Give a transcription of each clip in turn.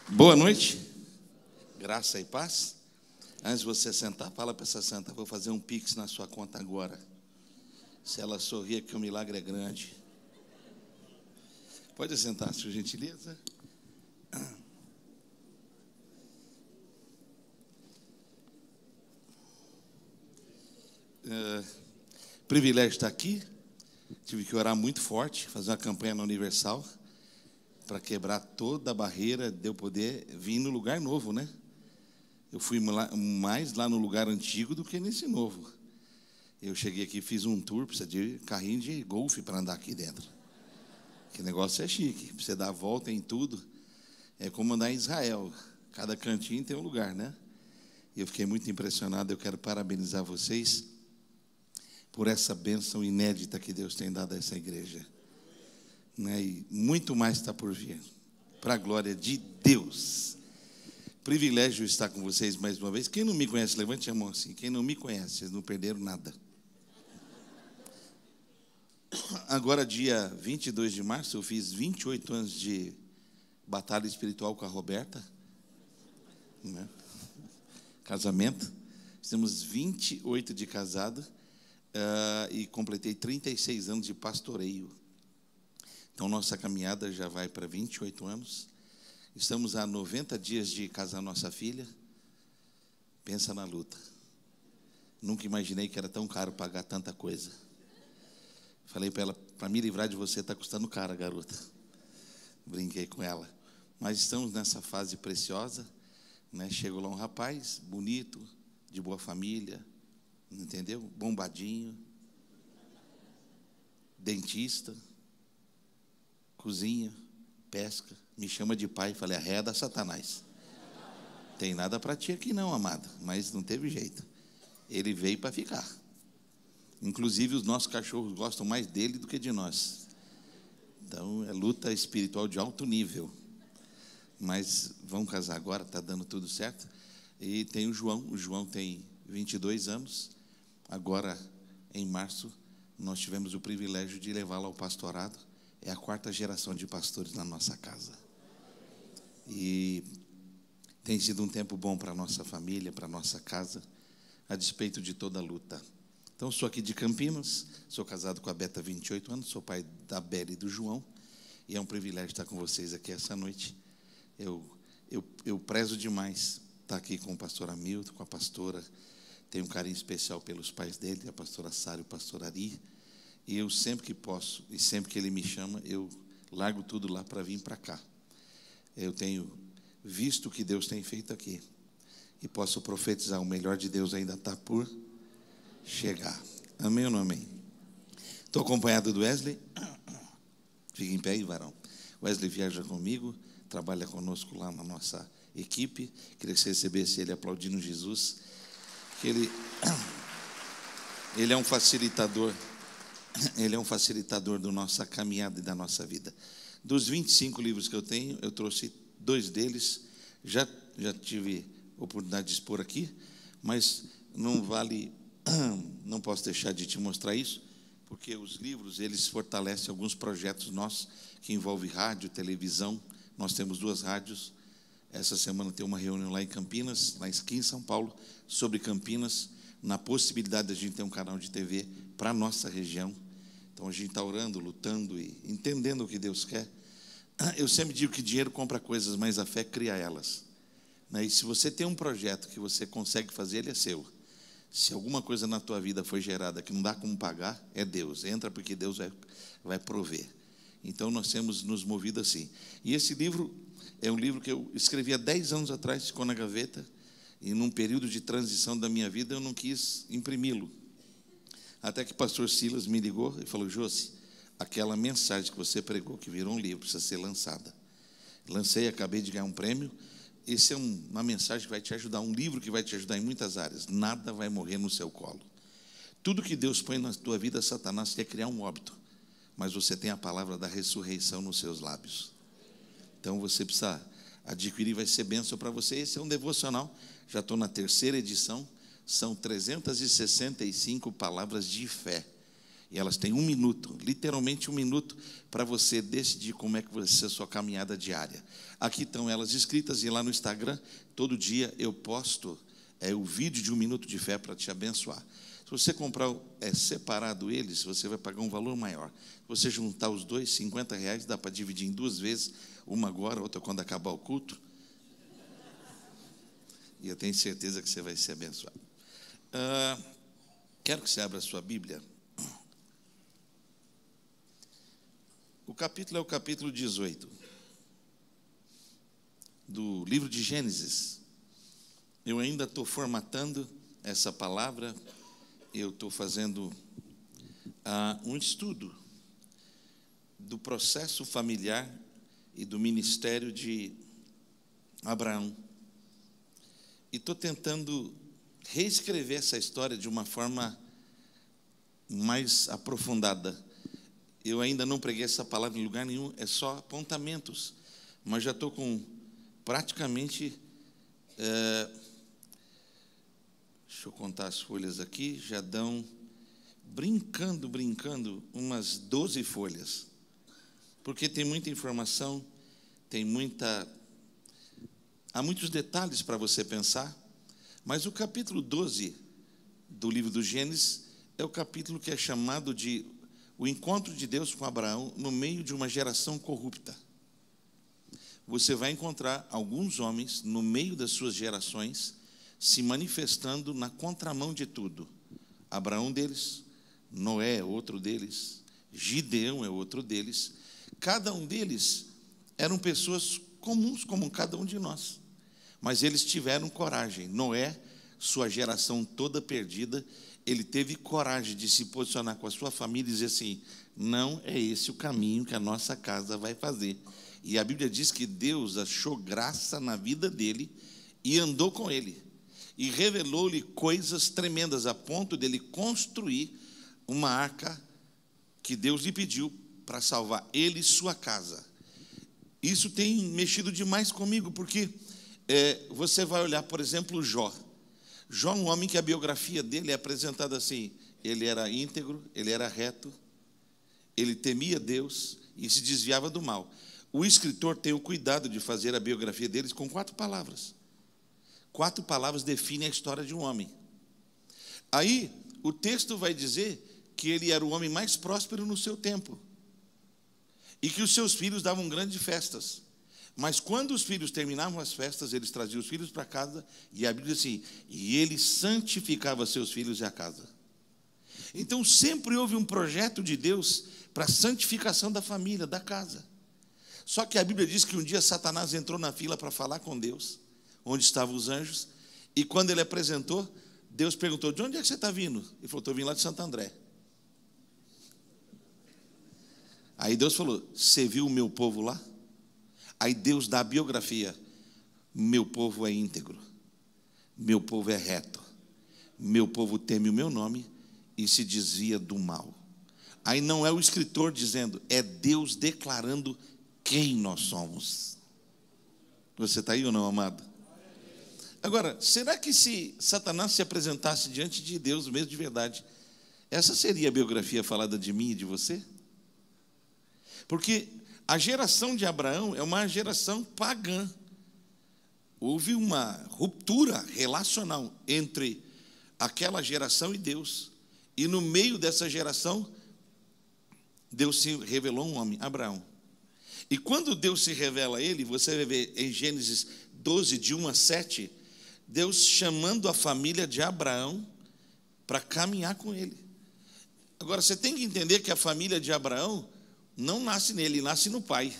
Boa noite, graça e paz. Antes de você sentar, fala para essa santa: vou fazer um pix na sua conta agora. Se ela sorrir, que o milagre é grande. Pode sentar, por gentileza. Privilégio estar aqui. Tive que orar muito forte, fazer uma campanha na Universal para quebrar toda a barreira de eu poder vir no lugar novo, né? Eu fui mais lá no lugar antigo do que nesse novo. Eu cheguei aqui, fiz um tour, precisa de carrinho de golfe para andar aqui dentro. Que negócio é chique, pra você dar a volta em tudo. É como andar em Israel, cada cantinho tem um lugar, né? E eu fiquei muito impressionado. Eu quero parabenizar vocês por essa bênção inédita que Deus tem dado a essa igreja, né? E muito mais está por vir, para a glória de Deus. Privilégio estar com vocês mais uma vez. Quem não me conhece, levante a mão assim. Quem não me conhece, vocês não perderam nada. Agora, dia 22 de março, eu fiz 28 anos de batalha espiritual com a Roberta, né? Casamento. Temos 28 de casado, e completei 36 anos de pastoreio. Então, nossa caminhada já vai para 28 anos. Estamos há 90 dias de casar nossa filha. Pensa na luta. Nunca imaginei que era tão caro pagar tanta coisa. Falei para ela: para me livrar de você está custando caro, garota. Brinquei com ela. Mas estamos nessa fase preciosa, né? Chegou lá um rapaz bonito, de boa família, entendeu? Bombadinho, dentista, cozinha, pesca. Me chama de pai. Falei: arreda, Satanás. Tem nada para ti aqui não, amada. Mas não teve jeito. Ele veio para ficar. Inclusive, os nossos cachorros gostam mais dele do que de nós. Então, é luta espiritual de alto nível. Mas vamos casar agora, está dando tudo certo. E tem o João. O João tem 22 anos. Agora, em março, nós tivemos o privilégio de levá-lo ao pastorado. É a 4ª geração de pastores na nossa casa. E tem sido um tempo bom para a nossa família, para a nossa casa, a despeito de toda a luta. Então, sou aqui de Campinas, sou casado com a Beta há 28 anos, sou pai da Bela e do João, e é um privilégio estar com vocês aqui essa noite. Eu prezo demais estar aqui com o pastor Hamilton, com a pastora. Tenho um carinho especial pelos pais dele, a pastora Sara e o pastor Ari. E eu sempre que posso, e sempre que ele me chama, eu largo tudo lá para vir para cá. Eu tenho visto o que Deus tem feito aqui. E posso profetizar: o melhor de Deus ainda está por chegar. Amém ou não amém? Estou acompanhado do Wesley. Fica em pé aí, varão. Wesley viaja comigo, trabalha conosco lá na nossa equipe. Queria que você recebesse ele aplaudindo Jesus. Que ele é um facilitador. Ele é um facilitador da nossa caminhada e da nossa vida. Dos 25 livros que eu tenho, eu trouxe 2 deles. Já tive oportunidade de expor aqui, mas não posso deixar de te mostrar isso, porque os livros, eles fortalecem alguns projetos nossos, que envolvem rádio, televisão. Nós temos 2 rádios. Essa semana tem uma reunião lá em Campinas, aqui em São Paulo, sobre Campinas, na possibilidade de a gente ter um canal de TV para a nossa região. Então, a gente está orando, lutando e entendendo o que Deus quer. Eu sempre digo que dinheiro compra coisas, mas a fé cria elas, né? E se você tem um projeto que você consegue fazer, ele é seu. Se alguma coisa na tua vida foi gerada que não dá como pagar, é Deus. Entra, porque Deus vai prover. Então, nós temos nos movido assim. E esse livro é um livro que eu escrevi há 10 anos atrás, ficou na gaveta, e num período de transição da minha vida eu não quis imprimi-lo. Até que o pastor Silas me ligou e falou: Josi, aquela mensagem que você pregou, que virou um livro, precisa ser lançada. Lancei, acabei de ganhar um prêmio. Esse é uma mensagem que vai te ajudar, um livro que vai te ajudar em muitas áreas. Nada vai morrer no seu colo. Tudo que Deus põe na tua vida, Satanás quer criar um óbito, mas você tem a palavra da ressurreição nos seus lábios. Então você precisa adquirir, vai ser bênção para você. Esse é um devocional, já estou na 3ª edição. São 365 palavras de fé. E elas têm 1 minuto, literalmente 1 minuto, para você decidir como é que vai ser a sua caminhada diária. Aqui estão elas escritas, e lá no Instagram, todo dia eu posto o vídeo de 1 minuto de fé para te abençoar. Se você comprar separado eles, você vai pagar um valor maior. Se você juntar os dois, R$50, dá para dividir em 2 vezes, uma agora, outra quando acabar o culto. E eu tenho certeza que você vai ser abençoado. Quero que você abra a sua Bíblia. O capítulo é o capítulo 18 do livro de Gênesis. Eu ainda estou formatando essa palavra. Eu estou fazendo um estudo do processo familiar e do ministério de Abraão. E estou tentando reescrever essa história de uma forma mais aprofundada. Eu ainda não preguei essa palavra em lugar nenhum, é só apontamentos. Mas já estou com praticamente... deixa eu contar as folhas aqui, já dão, brincando, umas 12 folhas. Porque tem muita informação, há muitos detalhes para você pensar, mas o capítulo 12 do livro do Gênesis é o capítulo que é chamado de o encontro de Deus com Abraão no meio de uma geração corrupta. Você vai encontrar alguns homens no meio das suas gerações se manifestando na contramão de tudo. Abraão deles, Noé é outro deles, Gideão é outro deles. Cada um deles eram pessoas comuns, como cada um de nós. Mas eles tiveram coragem. Noé, sua geração toda perdida, ele teve coragem de se posicionar com a sua família e dizer assim: não é esse o caminho que a nossa casa vai fazer. E a Bíblia diz que Deus achou graça na vida dele e andou com ele. E revelou-lhe coisas tremendas, a ponto dele construir uma arca que Deus lhe pediu para salvar ele e sua casa. Isso tem mexido demais comigo, porque você vai olhar, por exemplo, Jó. Jó é um homem que a biografia dele é apresentada assim: ele era íntegro, ele era reto, ele temia Deus e se desviava do mal. O escritor tem o cuidado de fazer a biografia deles com 4 palavras. 4 palavras definem a história de um homem. Aí, o texto vai dizer que ele era o homem mais próspero no seu tempo. E que os seus filhos davam grandes festas. Mas quando os filhos terminavam as festas, eles traziam os filhos para casa, e a Bíblia diz assim: e ele santificava seus filhos e a casa. Então, sempre houve um projeto de Deus para a santificação da família, da casa. Só que a Bíblia diz que um dia Satanás entrou na fila para falar com Deus, onde estavam os anjos, e quando ele apresentou, Deus perguntou: de onde é que você está vindo? Ele falou: estou vindo lá de Santo André. Aí Deus falou: você viu o meu povo lá? Aí Deus dá a biografia: meu povo é íntegro, meu povo é reto, meu povo teme o meu nome e se desvia do mal. Aí não é o escritor dizendo, é Deus declarando quem nós somos. Você está aí ou não, amado? Agora, será que se Satanás se apresentasse diante de Deus mesmo de verdade, essa seria a biografia falada de mim e de você? Porque a geração de Abraão é uma geração pagã. Houve uma ruptura relacional entre aquela geração e Deus. E no meio dessa geração, Deus se revelou um homem, Abraão. E quando Deus se revela a ele, você vai ver em Gênesis 12, de 1 a 7, Deus chamando a família de Abraão para caminhar com ele. Agora, você tem que entender que a família de Abraão não nasce nele, nasce no pai.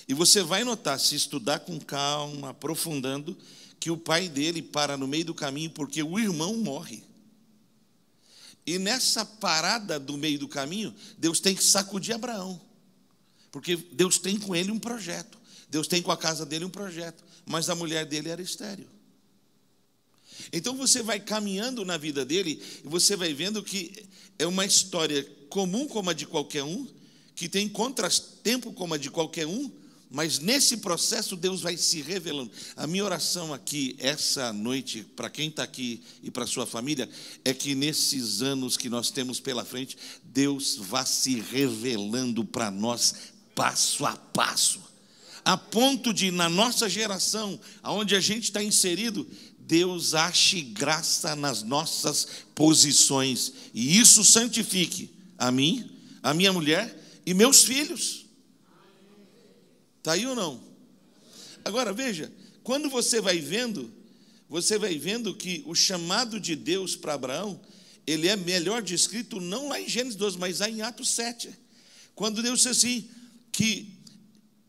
E você vai notar, se estudar com calma, aprofundando, que o pai dele para no meio do caminho porque o irmão morre. E nessa parada do meio do caminho, Deus tem que sacudir Abraão. Porque Deus tem com ele um projeto. Deus tem com a casa dele um projeto. Mas a mulher dele era estéril. Então você vai caminhando na vida dele e você vai vendo que é uma história comum como a de qualquer um, que tem contratempo como a de qualquer um, Mas nesse processo Deus vai se revelando. A minha oração aqui, essa noite, para quem está aqui e para a sua família, é que nesses anos que nós temos pela frente, Deus vá se revelando para nós passo a passo. A ponto de, na nossa geração, onde a gente está inserido, Deus ache graça nas nossas posições. E isso santifique a mim, a minha mulher e meus filhos. Está aí ou não? Agora veja, quando você vai vendo que o chamado de Deus para Abraão, ele é melhor descrito não lá em Gênesis 12, mas lá em Atos 7. Quando Deus disse assim, que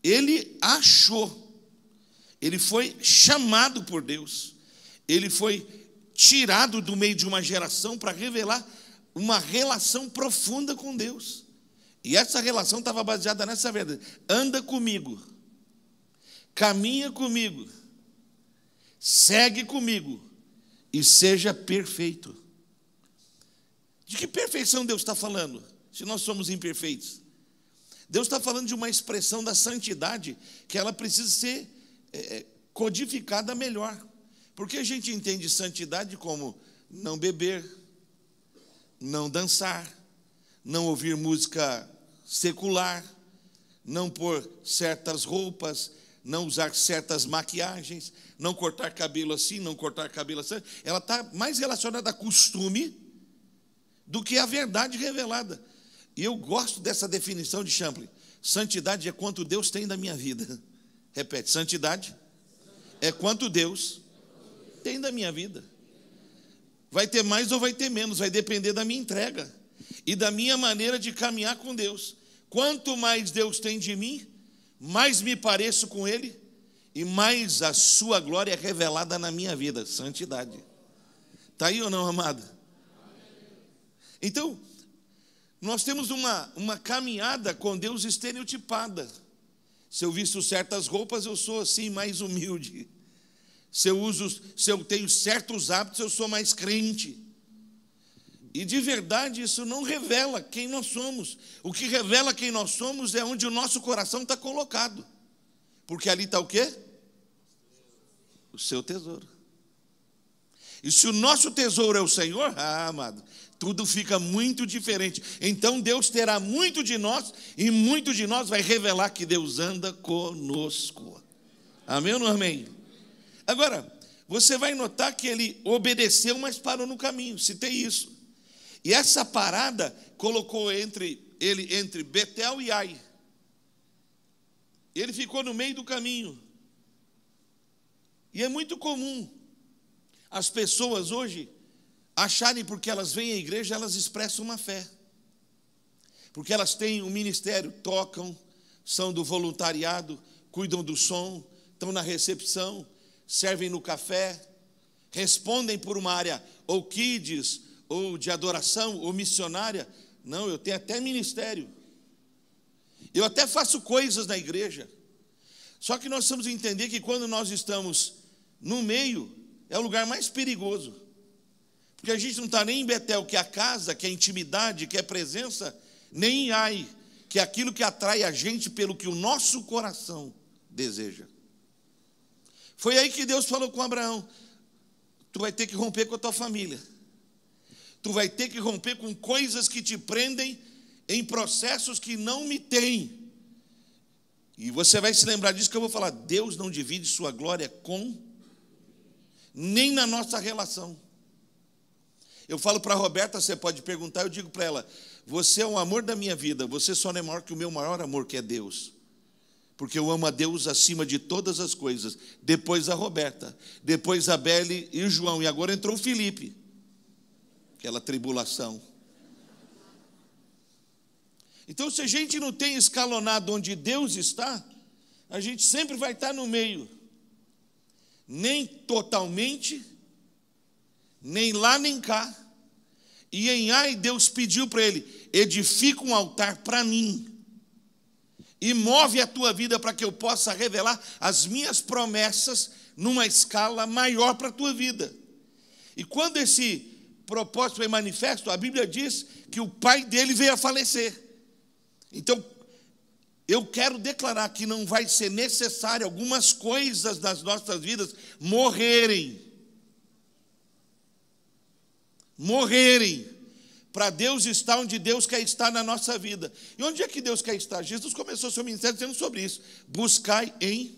ele achou, ele foi chamado por Deus, ele foi tirado do meio de uma geração para revelar uma relação profunda com Deus. E essa relação estava baseada nessa verdade: anda comigo, caminha comigo, segue comigo e seja perfeito. De que perfeição Deus está falando, se nós somos imperfeitos? Deus está falando de uma expressão da santidade que ela precisa ser codificada melhor. Porque a gente entende santidade como não beber, não dançar, não ouvir música secular, não pôr certas roupas, não usar certas maquiagens, não cortar cabelo assim, não cortar cabelo assim. Ela está mais relacionada a costume do que a verdade revelada. E eu gosto dessa definição de Champlin. Santidade é quanto Deus tem da minha vida. Repete, santidade é quanto Deus tem da minha vida. Vai ter mais ou vai ter menos, vai depender da minha entrega e da minha maneira de caminhar com Deus. Quanto mais Deus tem de mim, mais me pareço com Ele e mais a sua glória é revelada na minha vida. Santidade. Está aí ou não, amado? Então, nós temos uma caminhada com Deus estereotipada. Se eu visto certas roupas, eu sou assim mais humilde. Se eu tenho certos hábitos, eu sou mais crente. E de verdade isso não revela quem nós somos. O que revela quem nós somos é onde o nosso coração está colocado. Porque ali está o quê? O seu tesouro. E se o nosso tesouro é o Senhor, amado, tudo fica muito diferente. Então Deus terá muito de nós, e muito de nós vai revelar que Deus anda conosco. Amém ou não amém? Agora, você vai notar que ele obedeceu, mas parou no caminho. Citei isso. E essa parada colocou ele entre Betel e Ai. Ele ficou no meio do caminho. E é muito comum as pessoas hoje acharem, porque elas vêm à igreja, elas expressam uma fé. Porque elas têm um ministério, tocam, são do voluntariado, cuidam do som, estão na recepção, servem no café, respondem por uma área ou kids, ou de adoração, ou missionária. Não, eu tenho até ministério. Eu até faço coisas na igreja. Só que nós precisamos entender que quando nós estamos no meio, é o lugar mais perigoso. Porque a gente não está nem em Betel, que é a casa, que é a intimidade, que é a presença, nem em Ai, que é aquilo que atrai a gente pelo que o nosso coração deseja. Foi aí que Deus falou com Abraão: tu vai ter que romper com a tua família. Tu vai ter que romper com coisas que te prendem em processos que não me têm. E você vai se lembrar disso que eu vou falar. Deus não divide sua glória nem na nossa relação. Eu falo para a Roberta, você pode perguntar, eu digo para ela: você é o amor da minha vida, você só não é maior que o meu maior amor, que é Deus. Porque eu amo a Deus acima de todas as coisas. Depois a Roberta, depois a Belle e o João, e agora entrou o Felipe. Aquela tribulação. Então, se a gente não tem escalonado onde Deus está, a gente sempre vai estar no meio. Nem totalmente, nem lá nem cá. E em Ai, Deus pediu para ele: edifica um altar para mim. E move a tua vida para que eu possa revelar as minhas promessas numa escala maior para a tua vida. E quando esse propósito foi manifesto, a Bíblia diz que o pai dele veio a falecer. Então, eu quero declarar que não vai ser necessário algumas coisas das nossas vidas morrerem. Morrerem. Para Deus estar onde Deus quer estar na nossa vida. E onde é que Deus quer estar? Jesus começou seu ministério dizendo sobre isso. Buscai em...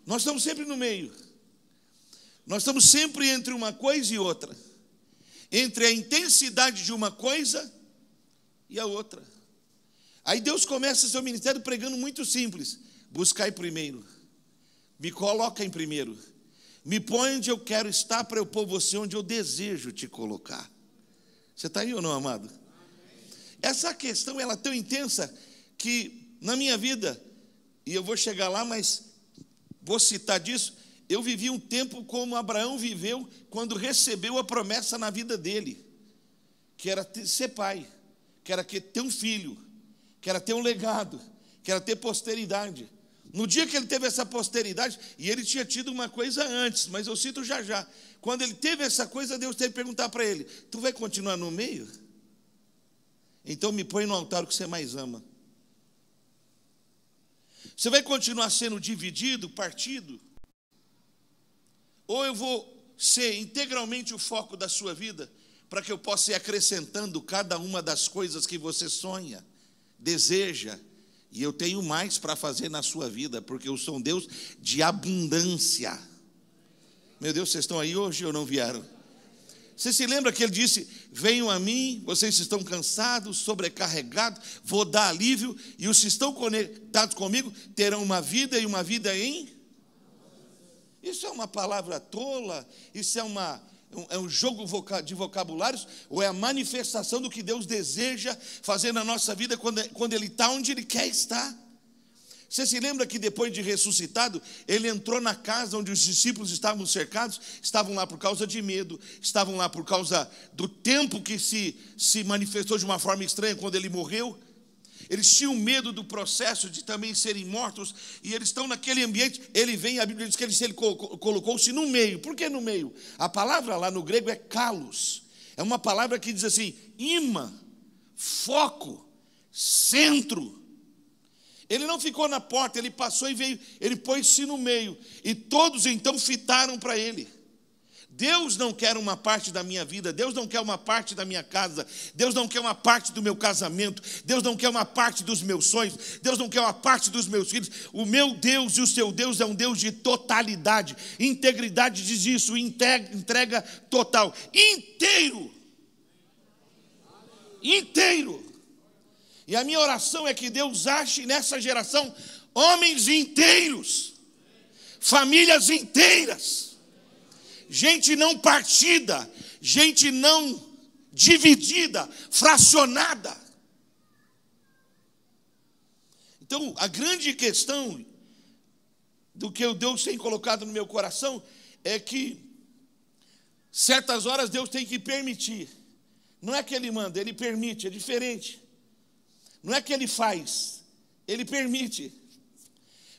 Nós estamos sempre no meio. Nós estamos sempre entre uma coisa e outra. Entre a intensidade de uma coisa e a outra. Aí Deus começa seu ministério pregando muito simples. Buscai primeiro. Me coloca em primeiro. Me põe onde eu quero estar para eu pôr você onde eu desejo te colocar. Você está aí ou não, amado? Essa questão ela é tão intensa que na minha vida, e eu vou chegar lá, mas vou citar disso, eu vivi um tempo como Abraão viveu quando recebeu a promessa na vida dele, que era ser pai, que era ter um filho, que era ter um legado, que era ter posteridade. No dia que ele teve essa posteridade, e ele tinha tido uma coisa antes, mas eu cito já já. Quando ele teve essa coisa, Deus teve que perguntar para ele: tu vai continuar no meio? Então me põe no altar o que você mais ama. Você vai continuar sendo dividido, partido? Ou eu vou ser integralmente o foco da sua vida, para que eu possa ir acrescentando cada uma das coisas que você sonha, deseja, e eu tenho mais para fazer na sua vida, porque eu sou um Deus de abundância. Meu Deus, vocês estão aí hoje ou não vieram? Você se lembra que ele disse: venham a mim, vocês estão cansados, sobrecarregados, vou dar alívio, e os que estão conectados comigo terão uma vida e uma vida em... Isso é uma palavra tola? Isso é um jogo de vocabulários? Ou é a manifestação do que Deus deseja fazer na nossa vida quando Ele está onde Ele quer estar? Você se lembra que depois de ressuscitado, Ele entrou na casa onde os discípulos estavam cercados? Estavam lá por causa de medo, estavam lá por causa do tempo que se manifestou de uma forma estranha quando Ele morreu. Eles tinham medo do processo de também serem mortos, e eles estão naquele ambiente. Ele vem, a Bíblia diz que ele colocou-se no meio. Por que no meio? A palavra lá no grego é kalos. É uma palavra que diz assim: imã, foco, centro. Ele não ficou na porta, ele passou e veio, ele pôs-se no meio, e todos então fitaram para ele. Deus não quer uma parte da minha vida, Deus não quer uma parte da minha casa, Deus não quer uma parte do meu casamento, Deus não quer uma parte dos meus sonhos, Deus não quer uma parte dos meus filhos. O meu Deus e o seu Deus é um Deus de totalidade. Integridade diz isso, entrega total, inteiro. Inteiro. E a minha oração é que Deus ache nessa geração homens inteiros, famílias inteiras, gente não partida, gente não dividida, fracionada. Então, a grande questão do que Deus tem colocado no meu coração é que certas horas Deus tem que permitir. Não é que Ele manda, Ele permite, é diferente. Não é que Ele faz, Ele permite.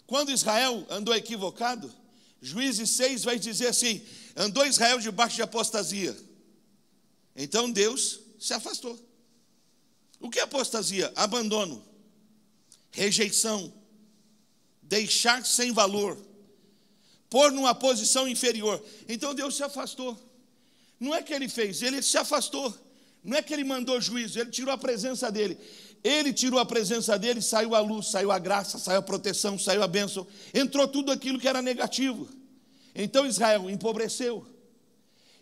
Quando Israel andou equivocado, Juízes 6 vai dizer assim: andou Israel debaixo de apostasia. Então Deus se afastou. O que é apostasia? Abandono, rejeição, deixar sem valor, pôr numa posição inferior. Então Deus se afastou. Não é que Ele fez, Ele se afastou. Não é que Ele mandou juízo, Ele tirou a presença dEle. Ele tirou a presença dEle, saiu a luz, saiu a graça, saiu a proteção, saiu a bênção. Entrou tudo aquilo que era negativo. Então Israel empobreceu.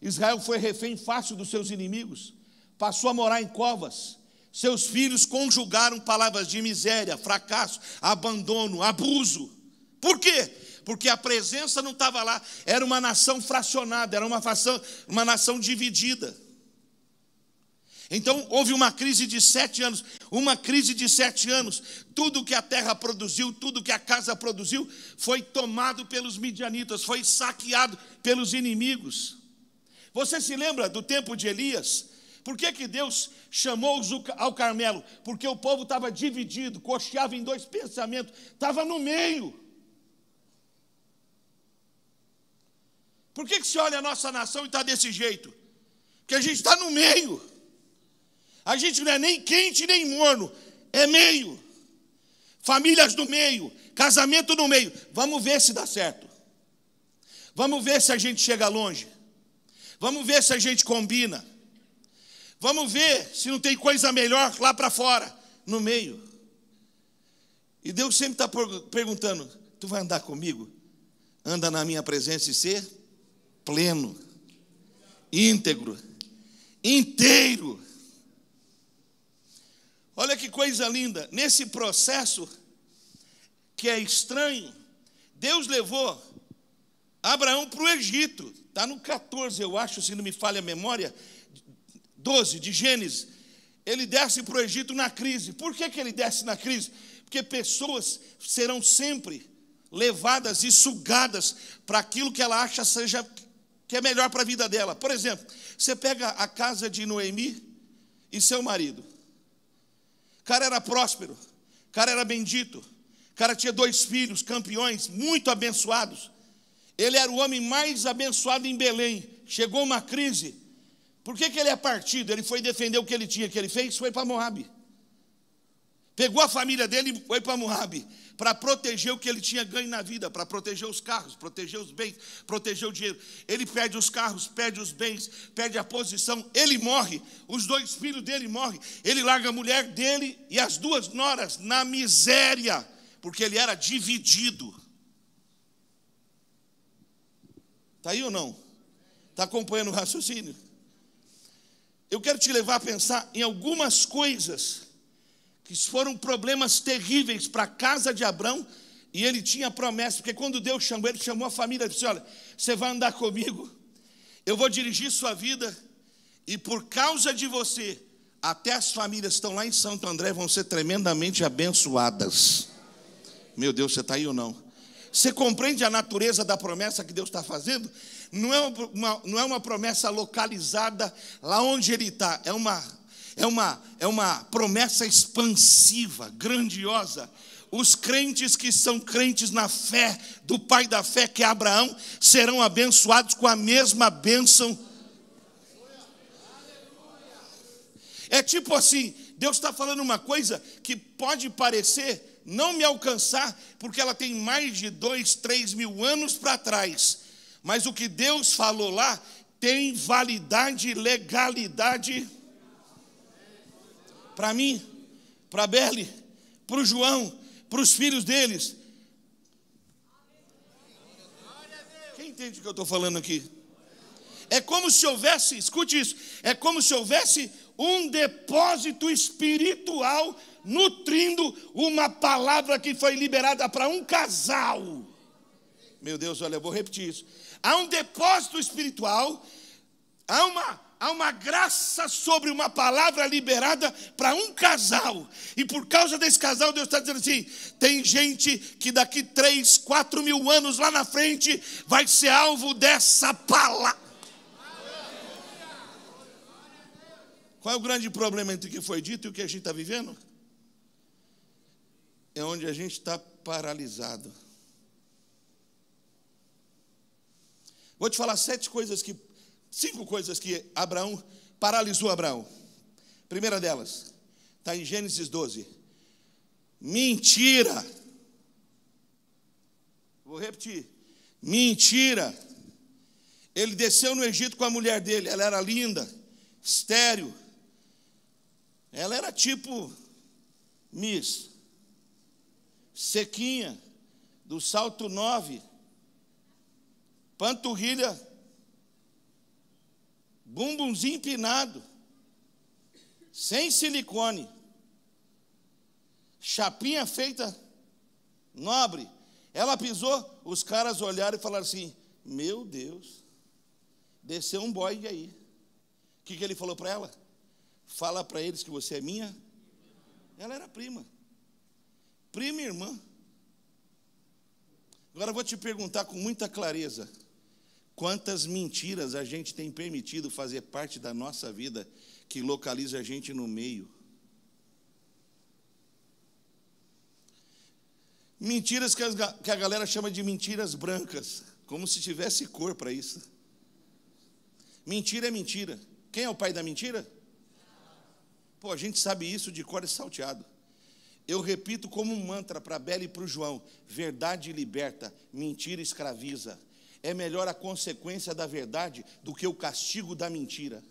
Israel foi refém fácil dos seus inimigos. Passou a morar em covas. Seus filhos conjugaram palavras de miséria, fracasso, abandono, abuso. Por quê? Porque a presença não estava lá. Era uma nação fracionada, era uma nação dividida. Então houve uma crise de 7 anos. Uma crise de 7 anos. Tudo que a terra produziu, tudo que a casa produziu, foi tomado pelos midianitas, foi saqueado pelos inimigos. Você se lembra do tempo de Elias? Por que Deus chamou-os ao Carmelo? Porque o povo estava dividido, cocheava em 2 pensamentos, estava no meio. Por que se olha a nossa nação e está desse jeito? Porque a gente está no meio. A gente não é nem quente nem morno, é meio. Famílias no meio, casamento no meio. Vamos ver se dá certo. Vamos ver se a gente chega longe. Vamos ver se a gente combina. Vamos ver se não tem coisa melhor lá para fora, no meio. E Deus sempre está perguntando: tu vai andar comigo? Anda na minha presença e ser pleno, íntegro, inteiro. Olha que coisa linda. Nesse processo que é estranho, Deus levou Abraão para o Egito. Está no 14, eu acho, se não me falha a memória, 12 de Gênesis. Ele desce para o Egito na crise. Por que ele desce na crise? Porque pessoas serão sempre levadas e sugadas para aquilo que ela acha que é melhor para a vida dela. Por exemplo, você pega a casa de Noemi e seu marido. O cara era próspero, o cara era bendito, o cara tinha 2 filhos, campeões, muito abençoados. Ele era o homem mais abençoado em Belém. Chegou uma crise. Por que ele é partido? Ele foi defender o que ele tinha. O que ele fez? Foi para Moabe. Pegou a família dele e foi para Moabe, para proteger o que ele tinha ganho na vida, para proteger os carros, proteger os bens, proteger o dinheiro. Ele perde os carros, perde os bens, perde a posição, ele morre, os 2 filhos dele morrem, ele larga a mulher dele e as 2 noras na miséria, porque ele era dividido. Está aí ou não? Está acompanhando o raciocínio? Eu quero te levar a pensar em algumas coisas que foram problemas terríveis para a casa de Abrão, e ele tinha promessa, porque quando Deus chamou, ele chamou a família e disse: olha, você vai andar comigo, eu vou dirigir sua vida, e por causa de você, até as famílias que estão lá em Santo André vão ser tremendamente abençoadas. Meu Deus, você está aí ou não? Você compreende a natureza da promessa que Deus está fazendo? Não é uma promessa localizada lá onde ele está, é uma promessa expansiva, grandiosa. Os crentes que são crentes na fé do pai da fé, que é Abraão, serão abençoados com a mesma bênção. É tipo assim, Deus está falando uma coisa que pode parecer não me alcançar, porque ela tem mais de 2, 3 mil anos para trás. Mas o que Deus falou lá tem validade e legalidade para mim, para a Beli, para o João, para os filhos deles. Quem entende o que eu estou falando aqui? É como se houvesse, escute isso, é como se houvesse um depósito espiritual nutrindo uma palavra que foi liberada para um casal. Meu Deus, olha, eu vou repetir isso. Há um depósito espiritual, há uma graça sobre uma palavra liberada para um casal. E por causa desse casal, Deus está dizendo assim: tem gente que daqui 3, 4 mil anos lá na frente vai ser alvo dessa palavra. Qual é o grande problema entre o que foi dito e o que a gente está vivendo? É onde a gente está paralisado. Vou te falar 5 coisas que Abraão paralisou Abraão. Primeira delas, está em Gênesis 12. Mentira. Vou repetir. Mentira. Ele desceu no Egito com a mulher dele. Ela era linda, estéril. Ela era tipo Miss, sequinha, do salto 9, panturrilha, bumbumzinho empinado, sem silicone, chapinha feita nobre. Ela pisou, os caras olharam e falaram assim: meu Deus, desceu um boy aí. O que ele falou para ela? Fala para eles que você é minha. Ela era prima e irmã. Agora eu vou te perguntar com muita clareza: quantas mentiras a gente tem permitido fazer parte da nossa vida, que localiza a gente no meio? Mentiras que a galera chama de mentiras brancas, como se tivesse cor para isso. Mentira é mentira. Quem é o pai da mentira? Pô, a gente sabe isso de cor e salteado. Eu repito como um mantra para a Bela e para o João: verdade liberta, mentira escraviza. É melhor a consequência da verdade do que o castigo da mentira.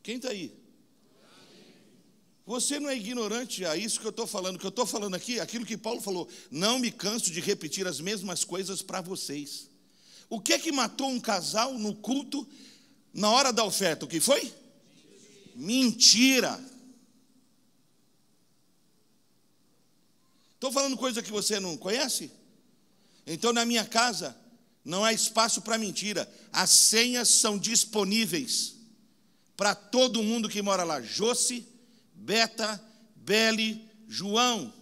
Quem está aí? Você não é ignorante a isso que eu estou falando. O que eu estou falando aqui, aquilo que Paulo falou: não me canso de repetir as mesmas coisas para vocês. O que é que matou um casal no culto na hora da oferta? O que foi? Mentira. Estou falando coisa que você não conhece? Então, na minha casa não há espaço para mentira. As senhas são disponíveis para todo mundo que mora lá. Josi, Beta, Beli, João.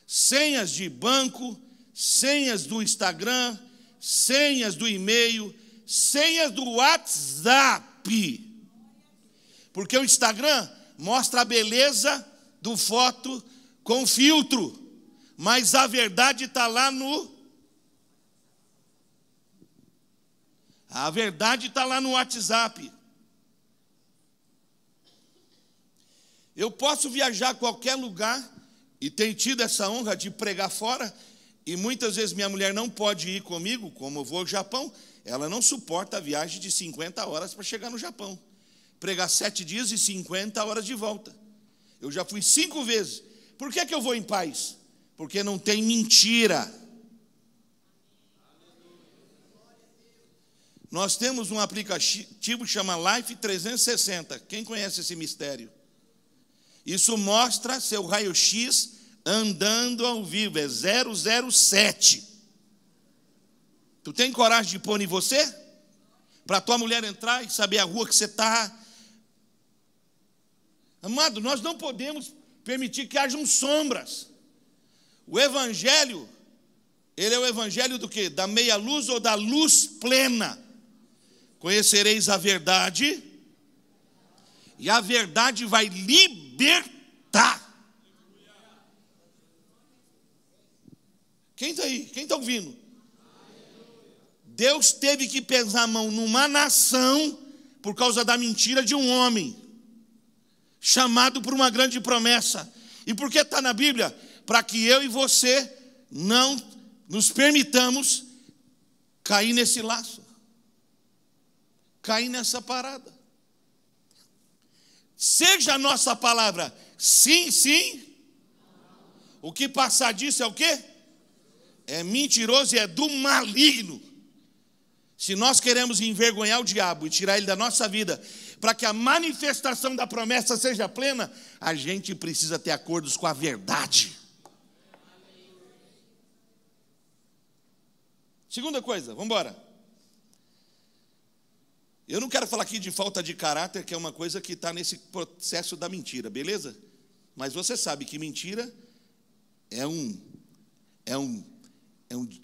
Senhas de banco, senhas do Instagram, senhas do e-mail, senhas do WhatsApp. Porque o Instagram mostra a beleza do foto com filtro, mas a verdade está lá no... A verdade está lá no WhatsApp. Eu posso viajar a qualquer lugar, e tenho tido essa honra de pregar fora, e muitas vezes minha mulher não pode ir comigo, como eu vou ao Japão, ela não suporta a viagem de 50 horas para chegar no Japão. Pregar 7 dias e 50 horas de volta. Eu já fui 5 vezes. Por que eu vou em paz? Porque não tem mentira. Nós temos um aplicativo que chama Life 360. Quem conhece esse mistério? Isso mostra seu raio-x andando ao vivo. É 007. Tu tem coragem de pôr em você? Para tua mulher entrar e saber a rua que você está? Amado, nós não podemos permitir que hajam sombras. O evangelho, ele é o evangelho do quê? Da meia luz ou da luz plena? Conhecereis a verdade, e a verdade vai libertar. Quem está aí? Quem está ouvindo? Deus teve que pesar a mão numa nação por causa da mentira de um homem, chamado por uma grande promessa. E por que está na Bíblia? Para que eu e você não nos permitamos cair nesse laço, cair nessa parada. Seja a nossa palavra sim, sim. O que passar disso é o quê? É mentiroso e é do maligno. Se nós queremos envergonhar o diabo e tirar ele da nossa vida, para que a manifestação da promessa seja plena, a gente precisa ter acordos com a verdade. Segunda coisa, vamos embora. Eu não quero falar aqui de falta de caráter, que é uma coisa que está nesse processo da mentira, beleza? Mas você sabe que mentira é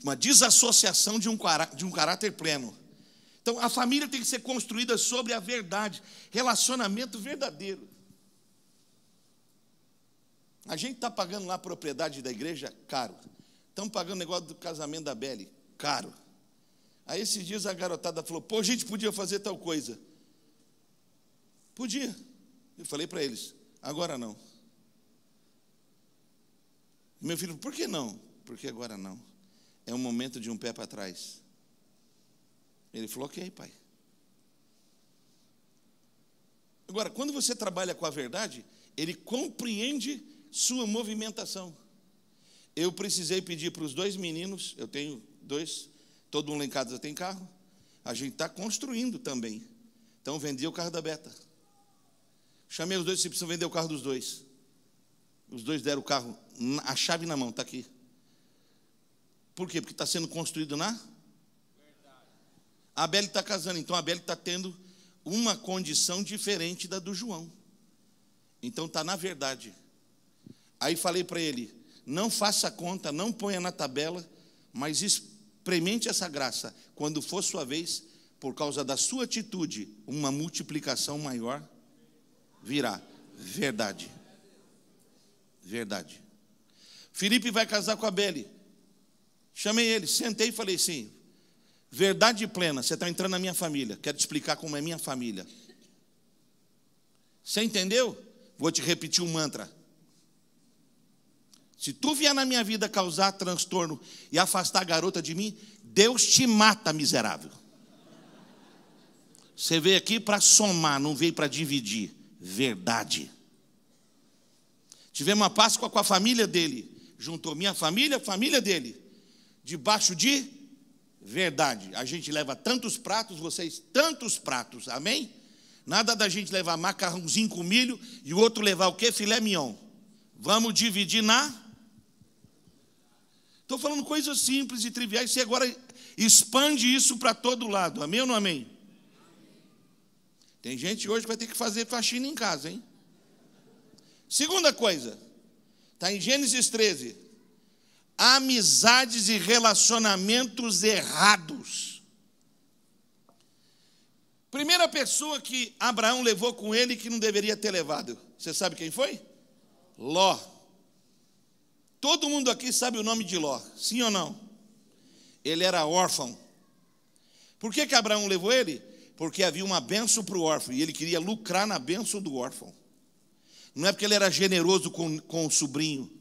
uma desassociação de um caráter pleno. Então, a família tem que ser construída sobre a verdade, relacionamento verdadeiro. A gente está pagando lá a propriedade da igreja, caro. Estamos pagando o negócio do casamento da Beli, caro. Aí esses dias a garotada falou: pô, a gente podia fazer tal coisa. Podia. Eu falei para eles: agora não. Meu filho: por que não? Porque agora não. É um momento de um pé para trás. Ele falou: ok, pai. Agora, quando você trabalha com a verdade, ele compreende sua movimentação. Eu precisei pedir para os 2 meninos, eu tenho 2, todo mundo lá em casa tem carro, a gente está construindo também. Então, vendi o carro da Beta. Chamei os 2, se precisam vender o carro dos 2. Os 2 deram o carro, a chave na mão, está aqui. Por quê? Porque está sendo construído na... A Beli está casando, então a Beli está tendo uma condição diferente da do João. Então está na verdade. Aí falei para ele: não faça conta, não ponha na tabela, mas experimente essa graça. Quando for sua vez, por causa da sua atitude, uma multiplicação maior virá. Verdade. Verdade. Felipe vai casar com a Beli. Chamei ele, sentei e falei assim: verdade plena, você está entrando na minha família, quero te explicar como é minha família. Você entendeu? Vou te repetir um mantra. Se tu vier na minha vida causar transtorno e afastar a garota de mim, Deus te mata, miserável. Você veio aqui para somar, não veio para dividir. Verdade. Tivemos uma Páscoa com a família dele. Juntou minha família, a família dele. Debaixo de verdade. A gente leva tantos pratos, vocês tantos pratos. Amém? Nada da gente levar macarrãozinho com milho e o outro levar o quê? Filé mignon. Vamos dividir na... Estou falando coisas simples e triviais. Você agora expande isso para todo lado. Amém ou não amém? Tem gente hoje que vai ter que fazer faxina em casa, hein? Segunda coisa. Está em Gênesis 13. Amizades e relacionamentos errados. Primeira pessoa que Abraão levou com ele que não deveria ter levado. Você sabe quem foi? Ló. Todo mundo aqui sabe o nome de Ló, sim ou não? Ele era órfão. Por que Abraão levou ele? Porque havia uma bênção para o órfão, e ele queria lucrar na bênção do órfão. Não é porque ele era generoso com o sobrinho.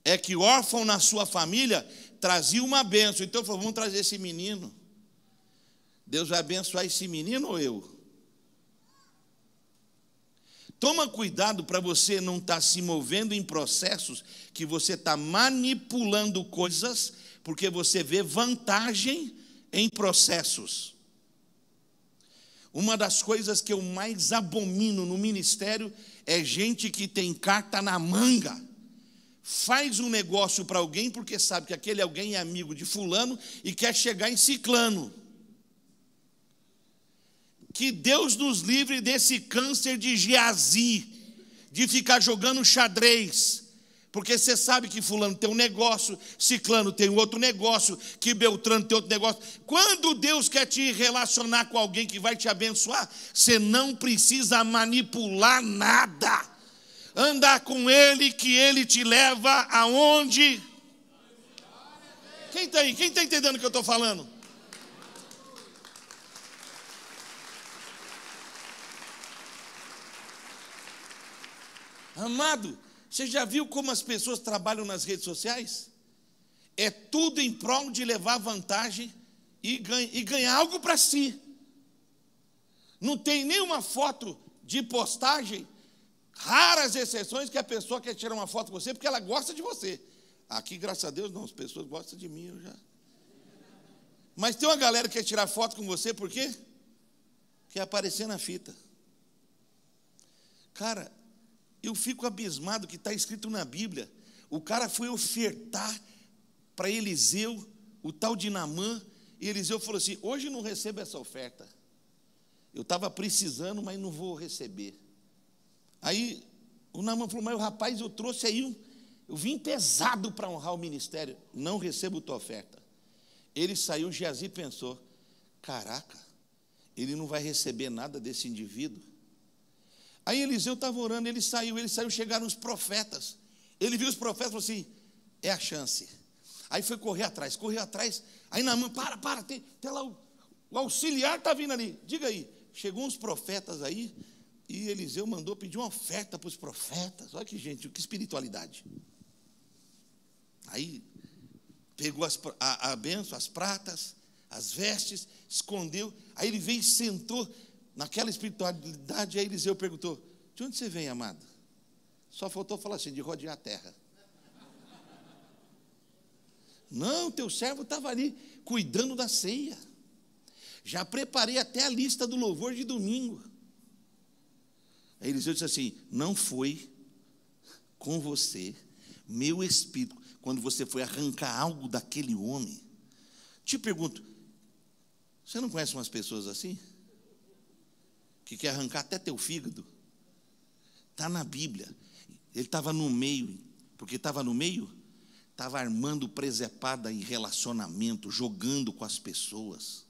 É que o órfão na sua família trazia uma bênção. Então ele falou, vamos trazer esse menino. Deus vai abençoar esse menino ou eu? Toma cuidado para você não estar se movendo em processos que você está manipulando coisas, porque você vê vantagem em processos. Uma das coisas que eu mais abomino no ministério é gente que tem carta na manga. Faz um negócio para alguém porque sabe que aquele alguém é amigo de fulano e quer chegar em ciclano. Que Deus nos livre desse câncer de Geazi, de ficar jogando xadrez, porque você sabe que fulano tem um negócio, ciclano tem outro negócio, que Beltrano tem outro negócio. Quando Deus quer te relacionar com alguém que vai te abençoar, você não precisa manipular nada. Andar com ele, que ele te leva aonde? Quem está aí? Quem está entendendo o que eu estou falando? Amado, você já viu como as pessoas trabalham nas redes sociais? É tudo em prol de levar vantagem e ganhar algo para si. Não tem nenhuma foto de postagem, raras exceções que a pessoa quer tirar uma foto com você porque ela gosta de você. Aqui, graças a Deus, não, as pessoas gostam de mim, eu já. Mas tem uma galera que quer tirar foto com você, por quê? Quer aparecer na fita. Cara, eu fico abismado que está escrito na Bíblia. O cara foi ofertar para Eliseu, o tal de Naamã, e Eliseu falou assim, hoje não recebo essa oferta. Eu estava precisando, mas não vou receber. Aí o Naamã falou, mas rapaz, eu trouxe aí, eu vim pesado para honrar o ministério, não recebo tua oferta. Ele saiu, Geazi pensou, caraca, ele não vai receber nada desse indivíduo. Aí Eliseu estava orando, ele saiu, chegaram os profetas. Ele viu os profetas e falou assim, é a chance. Aí foi correu atrás. Aí Naamã, para, tem lá o auxiliar está vindo ali. Diga aí, chegou uns profetas aí, e Eliseu mandou pedir uma oferta para os profetas. Olha que gente, que espiritualidade. Aí pegou a bênção, as pratas, as vestes, escondeu. Aí ele veio e sentou naquela espiritualidade. Aí Eliseu perguntou, de onde você vem, amado? Só faltou falar assim, de rodear a terra. Não, teu servo estava ali, cuidando da ceia. Já preparei até a lista do louvor de domingo. Aí Eliseu disse assim, não foi com você, meu espírito, quando você foi arrancar algo daquele homem. Te pergunto, você não conhece umas pessoas assim? Que quer arrancar até teu fígado? Está na Bíblia. Ele estava no meio, porque estava no meio, estava armando presepada em relacionamento, jogando com as pessoas.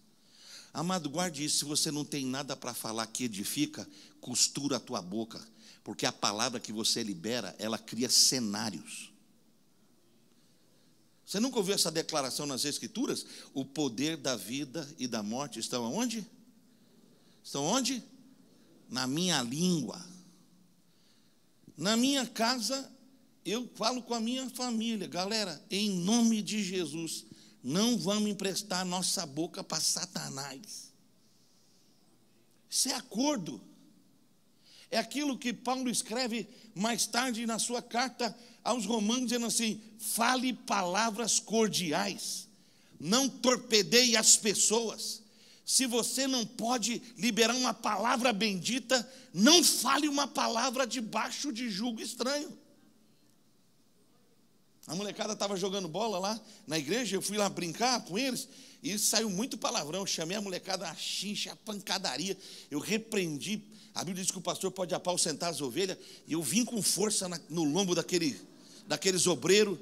Amado, guarde isso, se você não tem nada para falar que edifica, costura a tua boca, porque a palavra que você libera, ela cria cenários. Você nunca ouviu essa declaração nas Escrituras? O poder da vida e da morte estão aonde? Estão onde? Na minha língua. Na minha casa, eu falo com a minha família, galera, em nome de Jesus, não vamos emprestar nossa boca para Satanás. Isso é acordo. É aquilo que Paulo escreve mais tarde na sua carta aos Romanos, dizendo assim: fale palavras cordiais, não torpedeie as pessoas. Se você não pode liberar uma palavra bendita, não fale uma palavra debaixo de julgo estranho. A molecada estava jogando bola lá na igreja, eu fui lá brincar com eles, e saiu muito palavrão. Eu chamei a molecada a xincha, a pancadaria, eu repreendi. A Bíblia diz que o pastor pode apacentar as ovelhas, e eu vim com força no lombo daqueles obreiros,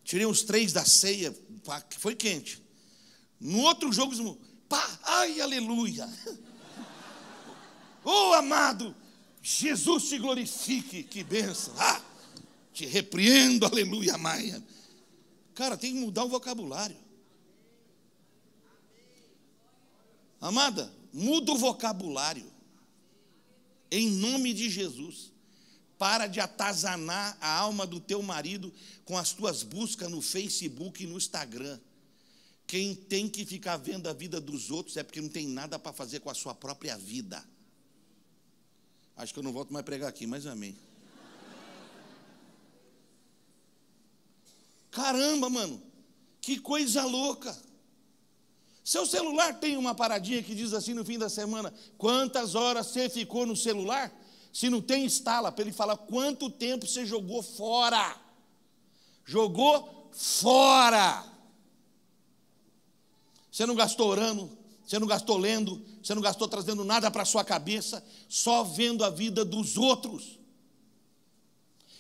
tirei uns 3 da ceia, foi quente. No outro jogo, pá, ai, aleluia. Oh, amado, Jesus te glorifique, que bênção. Te repreendo, aleluia, Maia. Cara, tem que mudar o vocabulário. Amada, muda o vocabulário. Em nome de Jesus. Para de atazanar a alma do teu marido com as tuas buscas no Facebook e no Instagram. Quem tem que ficar vendo a vida dos outros é porque não tem nada para fazer com a sua própria vida. Acho que eu não volto mais pregar aqui, mas amém. Caramba, mano, que coisa louca. Seu celular tem uma paradinha que diz assim no fim da semana: quantas horas você ficou no celular? Se não tem, instala, para ele falar quanto tempo você jogou fora. Jogou fora. Você não gastou orando, você não gastou lendo, você não gastou trazendo nada para a sua cabeça, só vendo a vida dos outros.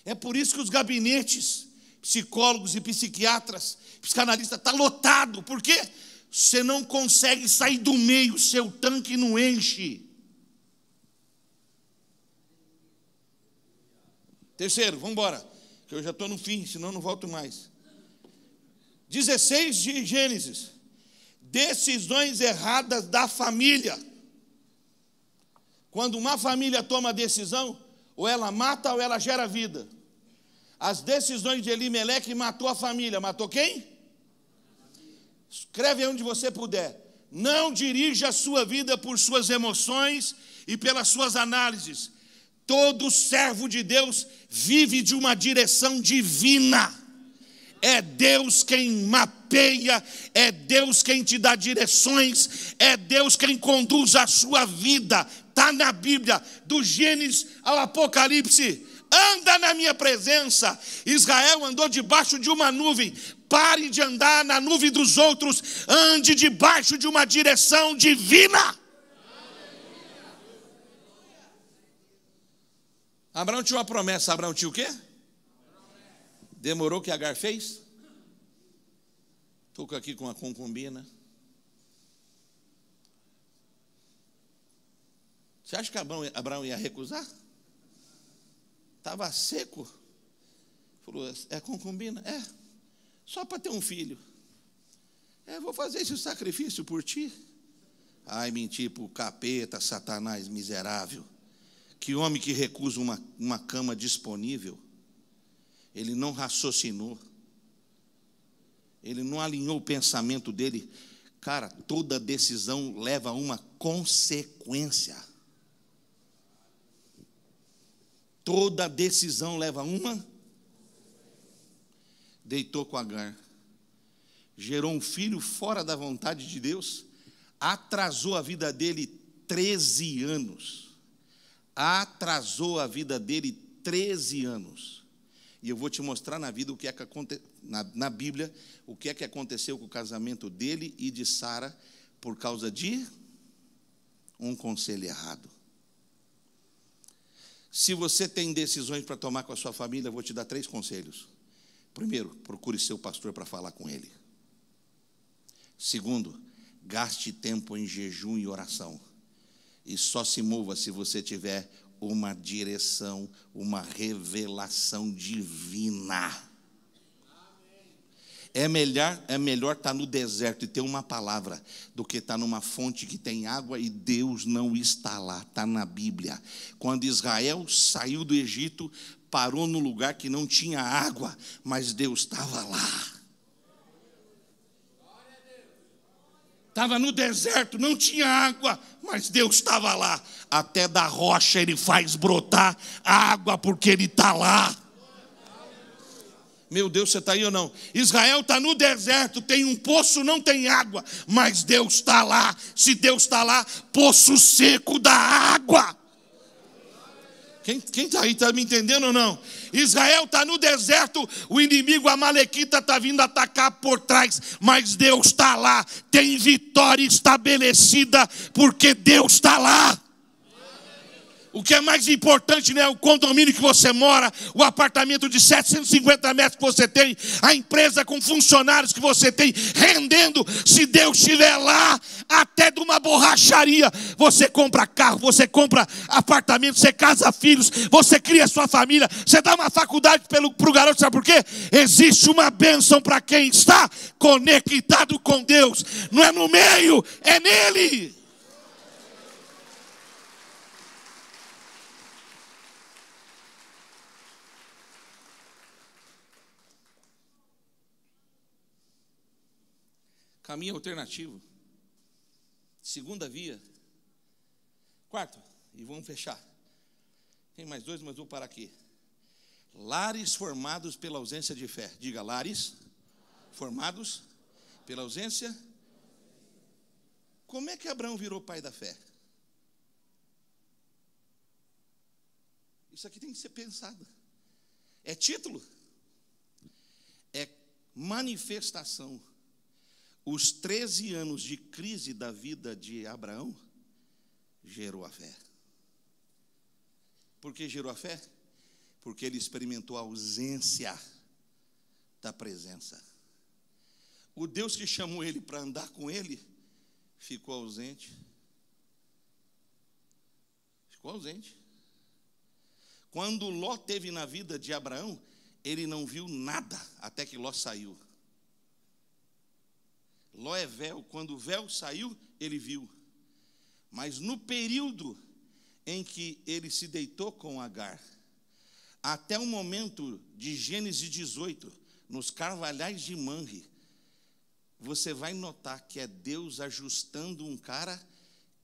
É por isso que os gabinetes, psicólogos e psiquiatras, psicanalistas, está lotado. Por quê? Você não consegue sair do meio, seu tanque não enche. Terceiro, vamos embora, que eu já estou no fim, senão eu não volto mais. 16 de Gênesis. Decisões erradas da família. Quando uma família toma decisão, ou ela mata ou ela gera vida. As decisões de Elimeleque matou a família. Matou quem? Escreve onde você puder. Não dirija a sua vida por suas emoções e pelas suas análises. Todo servo de Deus vive de uma direção divina. É Deus quem mapeia, é Deus quem te dá direções, é Deus quem conduz a sua vida. Está na Bíblia, do Gênesis ao Apocalipse. Anda na minha presença. Israel andou debaixo de uma nuvem. Pare de andar na nuvem dos outros. Ande debaixo de uma direção divina. Abraão tinha uma promessa. Abraão tinha o quê? Demorou que Agar fez? Estou aqui com a concubina. Você acha que Abraão ia recusar? Estava seco. Falou, é concubina? É, só para ter um filho. Vou fazer esse sacrifício por ti. Ai, mentir para o capeta, Satanás miserável. Que homem que recusa uma cama disponível. Ele não raciocinou. Ele não alinhou o pensamento dele. Cara, toda decisão leva a uma consequência. Toda decisão leva a uma. Deitou com Agar. Gerou um filho fora da vontade de Deus. Atrasou a vida dele 13 anos. Atrasou a vida dele 13 anos. E eu vou te mostrar na vida o que é que na Bíblia, o que é que aconteceu com o casamento dele e de Sara por causa de um conselho errado. Se você tem decisões para tomar com a sua família, eu vou te dar 3 conselhos. Primeiro, procure seu pastor para falar com ele. Segundo, gaste tempo em jejum e oração. E só se mova se você tiver uma direção, uma revelação divina. É melhor estar no deserto e ter uma palavra do que estar numa fonte que tem água e Deus não está lá. Está na Bíblia. Quando Israel saiu do Egito, parou no lugar que não tinha água, mas Deus estava lá. Estava no deserto, não tinha água, mas Deus estava lá. Até da rocha Ele faz brotar água porque Ele está lá. Meu Deus, você está aí ou não? Israel está no deserto, tem um poço, não tem água, mas Deus está lá. Se Deus está lá, poço seco da água. Quem está aí, está me entendendo ou não? Israel está no deserto, o inimigo amalequita está vindo atacar por trás, mas Deus está lá, tem vitória estabelecida, porque Deus está lá. O que é mais importante não é o condomínio que você mora, o apartamento de 750 metros que você tem, a empresa com funcionários que você tem, rendendo. Se Deus estiver lá, até de uma borracharia, você compra carro, você compra apartamento, você casa filhos, você cria sua família, você dá uma faculdade para o garoto, sabe por quê? Existe uma bênção para quem está conectado com Deus, não é no meio, é nele. Caminho alternativo. Segunda via. Quarto, e vamos fechar. Tem mais dois, mas vou parar aqui. Lares formados pela ausência de fé. Diga, lares formados pela ausência. Como é que Abraão virou pai da fé? Isso aqui tem que ser pensado. É título? É manifestação. Os 13 anos de crise da vida de Abraão gerou a fé. Por que gerou a fé? Porque ele experimentou a ausência da presença. O Deus que chamou ele para andar com ele ficou ausente. Ficou ausente. Quando Ló teve na vida de Abraão, ele não viu nada até que Ló saiu. Ló é véu, quando o véu saiu, ele viu. Mas no período em que ele se deitou com Agar, até o momento de Gênesis 18, nos carvalhais de Manre, você vai notar que é Deus ajustando um cara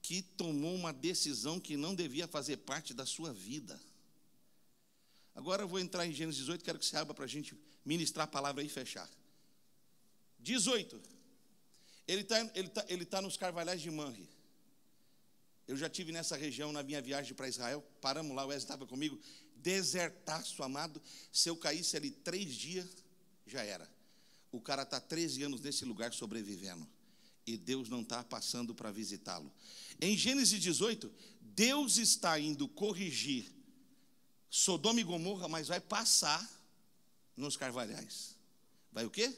que tomou uma decisão que não devia fazer parte da sua vida. Agora eu vou entrar em Gênesis 18, quero que você abra para a gente ministrar a palavra aí e fechar. 18. Ele tá nos carvalhais de Manre. Eu já estive nessa região na minha viagem para Israel. Paramos lá, o Wesley estava comigo. Desertaço, amado. Se eu caísse ali 3 dias, já era. O cara está 13 anos nesse lugar sobrevivendo. E Deus não está passando para visitá-lo. Em Gênesis 18, Deus está indo corrigir Sodoma e Gomorra, mas vai passar nos carvalhais. Vai o quê?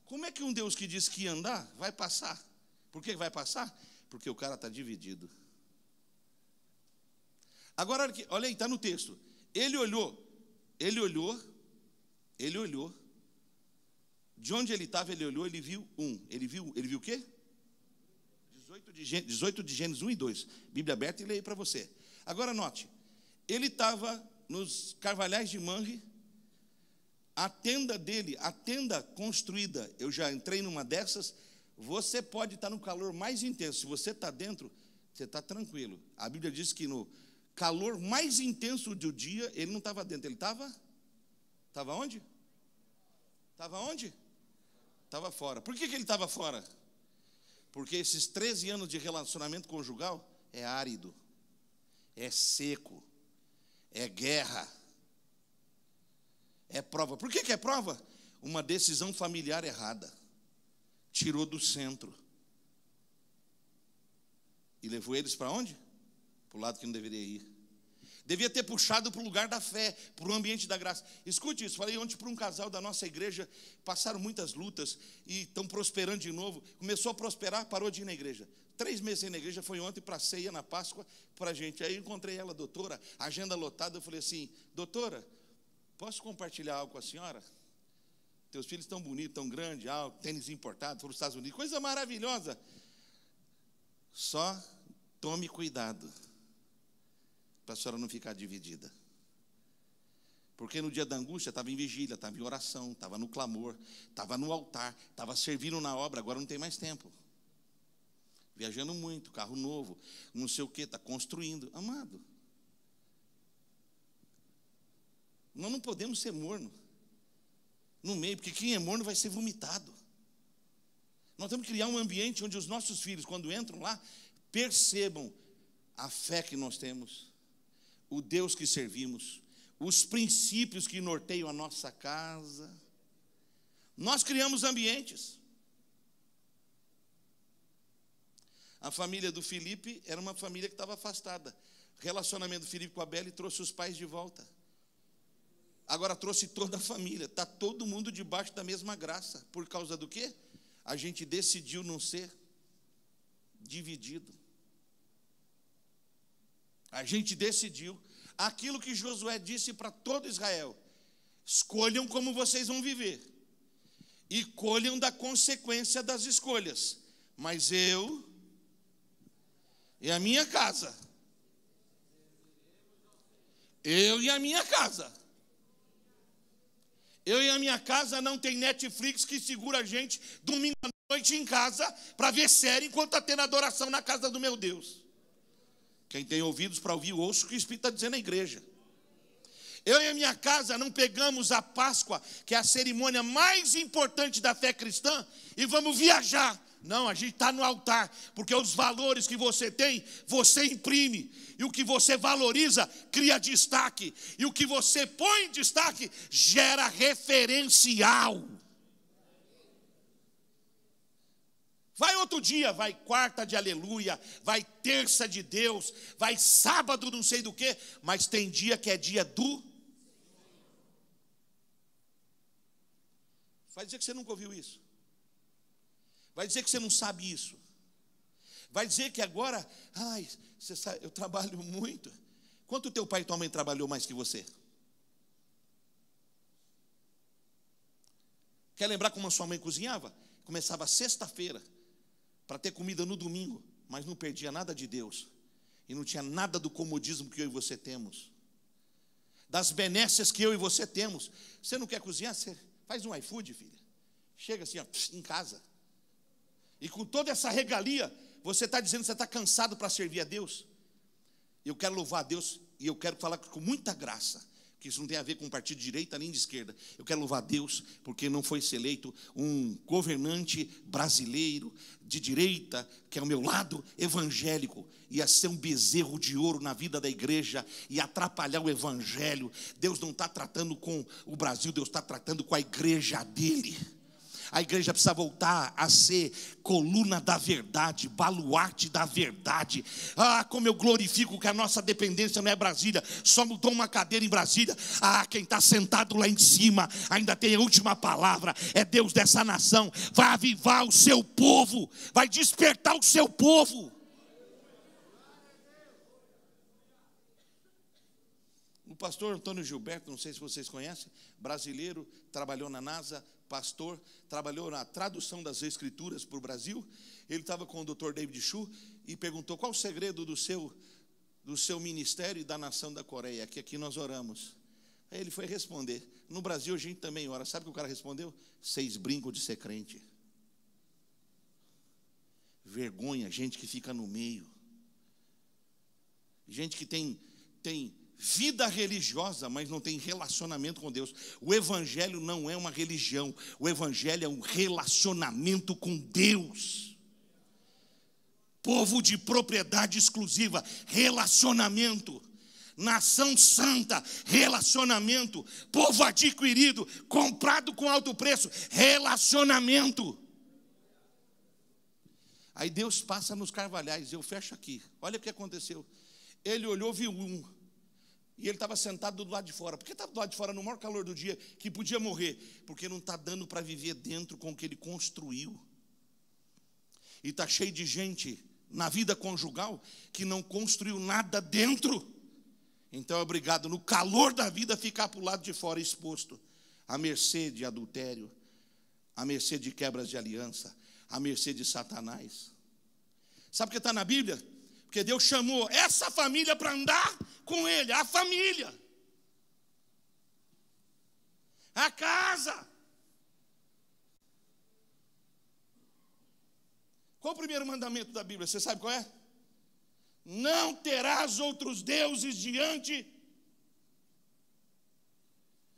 Como é que um Deus que diz que ia andar, vai passar? Por que vai passar? Porque o cara está dividido. Agora, olha aí, está no texto. Ele olhou. De onde ele estava, ele olhou, ele viu Ele viu o quê? 18 de Gênesis 1 e 2. Bíblia aberta e leio para você. Agora note. Ele estava nos carvalhais de Manre. A tenda dele, a tenda construída, eu já entrei numa dessas. Você pode estar no calor mais intenso. Se você está dentro, você está tranquilo. A Bíblia diz que no calor mais intenso do dia, ele não estava dentro. Ele estava onde? Estava onde? Estava fora. Por que ele estava fora? Porque esses 13 anos de relacionamento conjugal é árido, é seco, é guerra, é prova. Por que é prova? Uma decisão familiar errada. Tirou do centro. E levou eles para onde? Para o lado que não deveria ir. Devia ter puxado para o lugar da fé, para o ambiente da graça. Escute isso, falei ontem para um casal da nossa igreja, passaram muitas lutas e estão prosperando de novo. Começou a prosperar, parou de ir na igreja. 3 meses sem na igreja, foi ontem para a ceia na Páscoa para a gente. Aí eu encontrei ela, doutora, agenda lotada. Eu falei assim, doutora, posso compartilhar algo com a senhora? Teus filhos tão bonitos, tão grandes, tênis importado, foram para os Estados Unidos, coisa maravilhosa. Só tome cuidado para a senhora não ficar dividida. Porque no dia da angústia estava em vigília, estava em oração, estava no clamor, estava no altar, estava servindo na obra, agora não tem mais tempo. Viajando muito, carro novo, não sei o que, está construindo. Amado, nós não podemos ser morno no meio, porque quem é morno vai ser vomitado. Nós temos que criar um ambiente onde os nossos filhos, quando entram lá, percebam a fé que nós temos, o Deus que servimos, os princípios que norteiam a nossa casa. Nós criamos ambientes. A família do Felipe era uma família que estava afastada. O relacionamento do Felipe com a Beli trouxe os pais de volta. Agora trouxe toda a família. Está todo mundo debaixo da mesma graça. Por causa do quê? A gente decidiu não ser dividido. A gente decidiu aquilo que Josué disse para todo Israel: escolham como vocês vão viver e colham da consequência das escolhas, mas eu e a minha casa, eu e a minha casa não tem Netflix que segura a gente domingo à noite em casa para ver série enquanto está tendo adoração na casa do meu Deus. Quem tem ouvidos para ouvir, ouça o que o Espírito está dizendo na igreja. Eu e a minha casa não pegamos a Páscoa, que é a cerimônia mais importante da fé cristã, e vamos viajar. Não, a gente está no altar, porque os valores que você tem, você imprime. E o que você valoriza, cria destaque. E o que você põe em destaque, gera referencial. Vai outro dia, vai quarta de aleluia, vai terça de Deus, vai sábado não sei do que, mas tem dia que é dia do... Vai dizer que você nunca ouviu isso. Vai dizer que você não sabe isso. Vai dizer que agora, você sabe, eu trabalho muito. Quanto teu pai e tua mãe trabalhou mais que você? Quer lembrar como a sua mãe cozinhava? Começava sexta-feira, para ter comida no domingo, mas não perdia nada de Deus. E não tinha nada do comodismo que eu e você temos. Das benécias que eu e você temos. Você não quer cozinhar? Você faz um iFood, filha. Chega assim, em casa. E com toda essa regalia, você está dizendo que você está cansado para servir a Deus. Eu quero louvar a Deus e eu quero falar com muita graça, que isso não tem a ver com um partido de direita nem de esquerda. Eu quero louvar a Deus porque não foi eleito um governante brasileiro de direita, que é o meu lado evangélico, ia ser um bezerro de ouro na vida da igreja e atrapalhar o evangelho. Deus não está tratando com o Brasil, Deus está tratando com a igreja dele. A igreja precisa voltar a ser coluna da verdade, baluarte da verdade. Como eu glorifico que a nossa dependência não é Brasília, só mudou uma cadeira em Brasília. Quem está sentado lá em cima ainda tem a última palavra, é Deus dessa nação. Vai avivar o seu povo, vai despertar o seu povo. O pastor Antônio Gilberto, não sei se vocês conhecem, brasileiro, trabalhou na NASA, pastor, trabalhou na tradução das escrituras para o Brasil. Ele estava com o Dr. David Chu e perguntou: qual o segredo do seu ministério e da nação da Coreia? Que aqui nós oramos. Aí ele foi responder: no Brasil a gente também ora. Sabe o que o cara respondeu? Vocês brincam de ser crente. Vergonha, gente que fica no meio. Gente que tem vida religiosa, mas não tem relacionamento com Deus. O evangelho não é uma religião, o evangelho é um relacionamento com Deus. Povo de propriedade exclusiva, relacionamento. Nação santa, relacionamento. Povo adquirido, comprado com alto preço, relacionamento. Aí Deus passa nos Carvalhais, eu fecho aqui. Olha o que aconteceu. Ele olhou, viu um. E ele estava sentado do lado de fora. Por que estava do lado de fora no maior calor do dia, que podia morrer? Porque não está dando para viver dentro com o que ele construiu. E está cheio de gente na vida conjugal que não construiu nada dentro. Então é obrigado no calor da vida ficar para o lado de fora exposto, à mercê de adultério, à mercê de quebras de aliança, à mercê de Satanás. Sabe por que está na Bíblia? Porque Deus chamou essa família para andar com Ele, a família, a casa. Qual o primeiro mandamento da Bíblia? Você sabe qual é? Não terás outros deuses diante.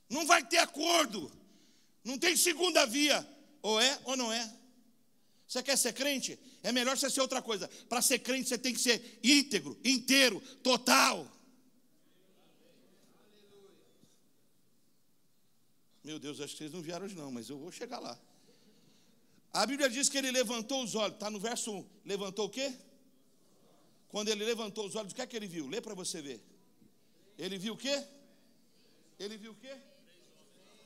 Não vai ter acordo. Não tem segunda via. Ou é ou não é. Você quer ser crente? É melhor você ser outra coisa. Para ser crente você tem que ser íntegro, inteiro, total. Meu Deus, acho que vocês não vieram hoje não, mas eu vou chegar lá. A Bíblia diz que ele levantou os olhos. Está no verso 1. Levantou o quê? Quando ele levantou os olhos, o que é que ele viu? Lê para você ver. Ele viu o quê? Ele viu o quê?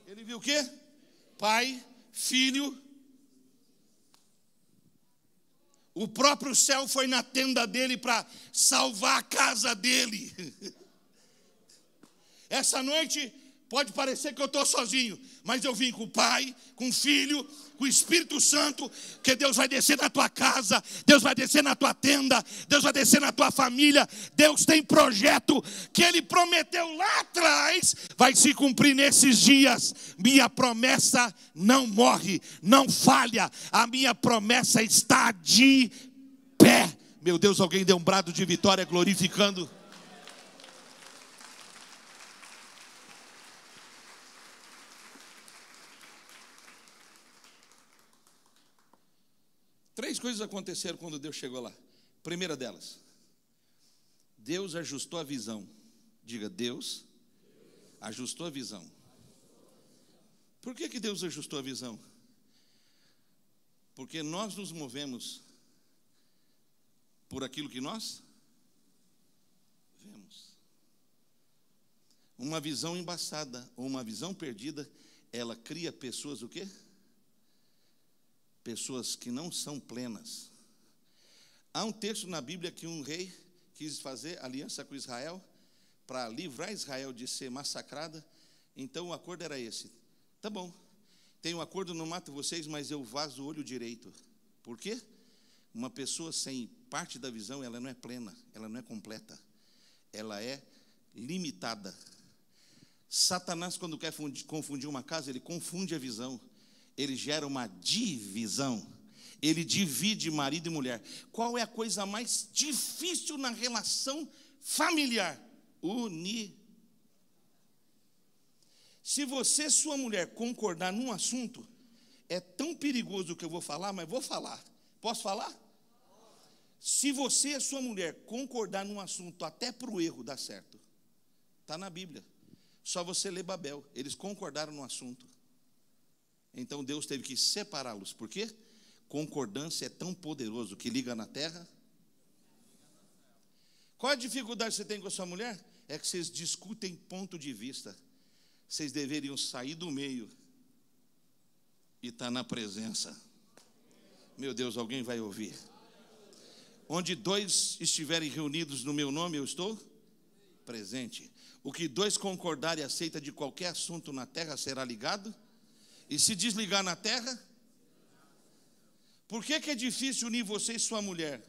Ele viu o quê? Pai, filho. O próprio céu foi na tenda dele para salvar a casa dele. Essa noite pode parecer que eu estou sozinho, mas eu vim com o Pai, com o Filho, com o Espírito Santo, que Deus vai descer na tua casa, Deus vai descer na tua tenda, Deus vai descer na tua família. Deus tem projeto que Ele prometeu lá atrás, vai se cumprir nesses dias. Minha promessa não morre, não falha, a minha promessa está de pé. Meu Deus, alguém deu um brado de vitória glorificando. Três coisas aconteceram quando Deus chegou lá. Primeira delas, Deus ajustou a visão. Diga, Deus ajustou a visão. Por que Deus ajustou a visão? Porque nós nos movemos por aquilo que nós vemos. Uma visão embaçada ou uma visão perdida, ela cria pessoas o quê? Pessoas que não são plenas. Há um texto na Bíblia que um rei quis fazer aliança com Israel para livrar Israel de ser massacrada. Então o acordo era esse. Tá bom, tem um acordo, não mato vocês, mas eu vazo o olho direito. Por quê? Uma pessoa sem parte da visão, ela não é plena, ela não é completa, ela é limitada. Satanás, quando quer confundir uma casa, ele confunde a visão. Ele gera uma divisão. Ele divide marido e mulher. Qual é a coisa mais difícil na relação familiar? Unir. Se você e sua mulher concordar num assunto, é tão perigoso o que eu vou falar, mas vou falar. Posso falar? Se você e sua mulher concordar num assunto, até para o erro dar certo. Está na Bíblia. Só você lê Babel. Eles concordaram no assunto. Então Deus teve que separá-los. Por quê? Concordância é tão poderoso que liga na terra. Qual a dificuldade que você tem com a sua mulher? É que vocês discutem ponto de vista. Vocês deveriam sair do meio e estar na presença. Meu Deus, alguém vai ouvir. Onde dois estiverem reunidos no meu nome, eu estou presente. O que dois concordarem e aceitam de qualquer assunto na terra será ligado. E se desligar na terra? Por que é difícil unir você e sua mulher?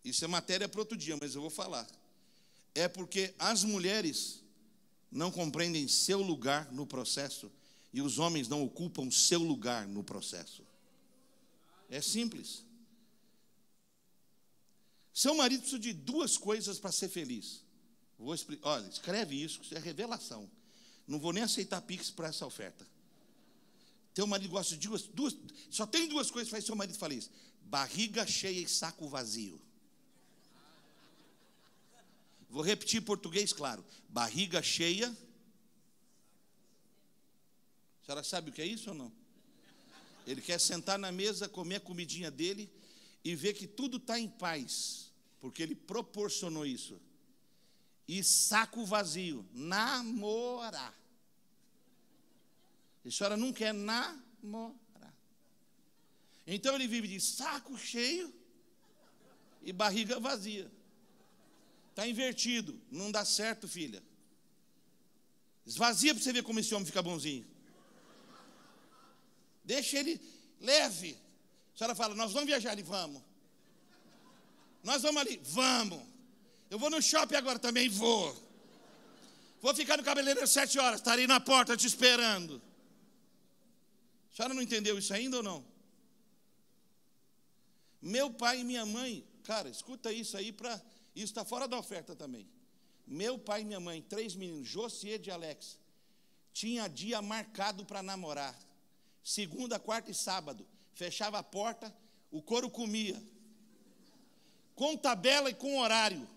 Isso é matéria para outro dia, mas eu vou falar. É porque as mulheres não compreendem seu lugar no processo e os homens não ocupam seu lugar no processo. É simples. Seu marido precisa de duas coisas para ser feliz. Vou explicar. Olha, escreve isso é revelação. Não vou nem aceitar Pix para essa oferta. Teu marido gosta de duas, só tem duas coisas que faz seu marido feliz: barriga cheia e saco vazio. Vou repetir em português claro: barriga cheia. A senhora sabe o que é isso ou não? Ele quer sentar na mesa, comer a comidinha dele e ver que tudo está em paz, porque ele proporcionou isso. E saco vazio, namorar. A senhora não quer namorar. Então ele vive de saco cheio e barriga vazia. Está invertido, não dá certo, filha. Esvazia para você ver como esse homem fica bonzinho. Deixa ele leve. A senhora fala, nós vamos viajar ali, vamos. Nós vamos ali, vamos. Eu vou no shopping agora também, vou. Vou ficar no cabeleireiro às 7 horas, estarei na porta te esperando. A senhora não entendeu isso ainda ou não? Meu pai e minha mãe, cara, escuta isso aí, isso está fora da oferta também. Meu pai e minha mãe, 3 meninos, Josiede e Alex, tinha dia marcado para namorar. Segunda, quarta e sábado. Fechava a porta, o couro comia. Com tabela e com horário.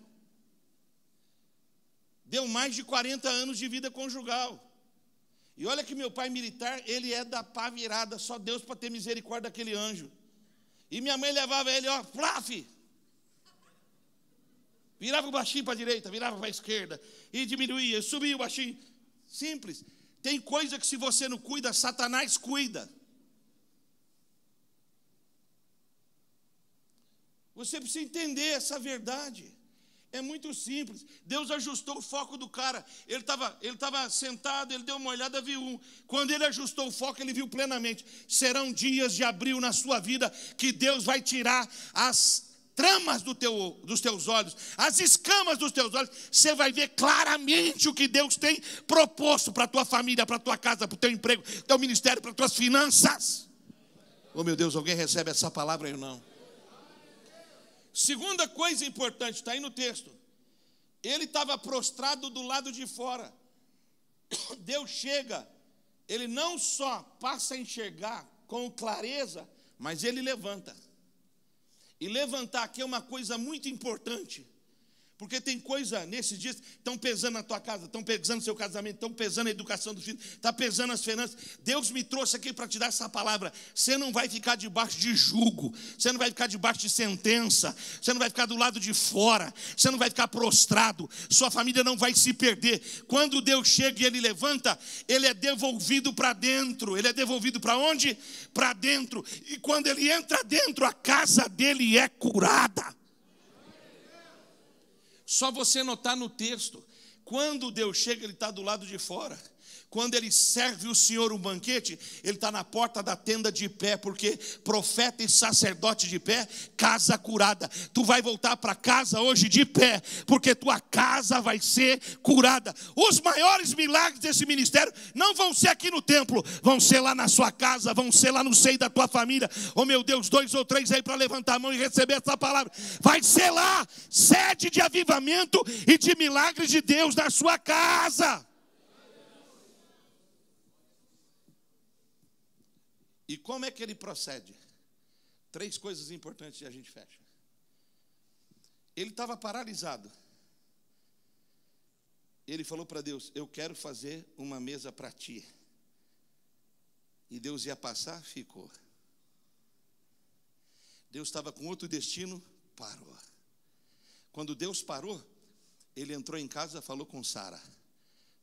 Deu mais de 40 anos de vida conjugal. E olha que meu pai militar, ele é da pá virada, só Deus para ter misericórdia daquele anjo. E minha mãe levava ele, ó, plaf! Virava o baixinho para a direita, virava para a esquerda. E diminuía, subia o baixinho. Simples. Tem coisa que se você não cuida, Satanás cuida. Você precisa entender essa verdade. É muito simples. Deus ajustou o foco do cara. Ele estava sentado, ele deu uma olhada, viu um. Quando ele ajustou o foco, ele viu plenamente. Serão dias de abril na sua vida que Deus vai tirar as tramas dos teus olhos, as escamas dos teus olhos. Você vai ver claramente o que Deus tem proposto para a tua família, para a tua casa, para o teu emprego, para o teu ministério, para as tuas finanças. Oh meu Deus, alguém recebe essa palavra aí ou não? Segunda coisa importante, está aí no texto. Ele estava prostrado do lado de fora. Deus chega, ele não só passa a enxergar com clareza, mas ele levanta. E levantar aqui é uma coisa muito importante. Porque tem coisa, nesses dias, estão pesando na tua casa, estão pesando no seu casamento, estão pesando a educação do filho, está pesando as finanças. Deus me trouxe aqui para te dar essa palavra. Você não vai ficar debaixo de jugo, você não vai ficar debaixo de sentença, você não vai ficar do lado de fora, você não vai ficar prostrado, sua família não vai se perder. Quando Deus chega e ele levanta, ele é devolvido para dentro. Ele é devolvido para onde? Para dentro. E quando ele entra dentro, a casa dele é curada. Só você notar no texto, quando Deus chega, ele está do lado de fora. Quando ele serve o Senhor um banquete, ele está na porta da tenda de pé, porque profeta e sacerdote de pé, casa curada. Tu vai voltar para casa hoje de pé, porque tua casa vai ser curada. Os maiores milagres desse ministério não vão ser aqui no templo, vão ser lá na sua casa, vão ser lá no seio da tua família. Oh meu Deus, 2 ou 3 aí para levantar a mão e receber essa palavra. Vai ser lá, sede de avivamento e de milagres de Deus na sua casa. E como é que ele procede? 3 coisas importantes e a gente fecha. Ele estava paralisado. Ele falou para Deus, eu quero fazer uma mesa para ti. E Deus ia passar, ficou. Deus estava com outro destino, parou. Quando Deus parou, ele entrou em casa, falou com Sara,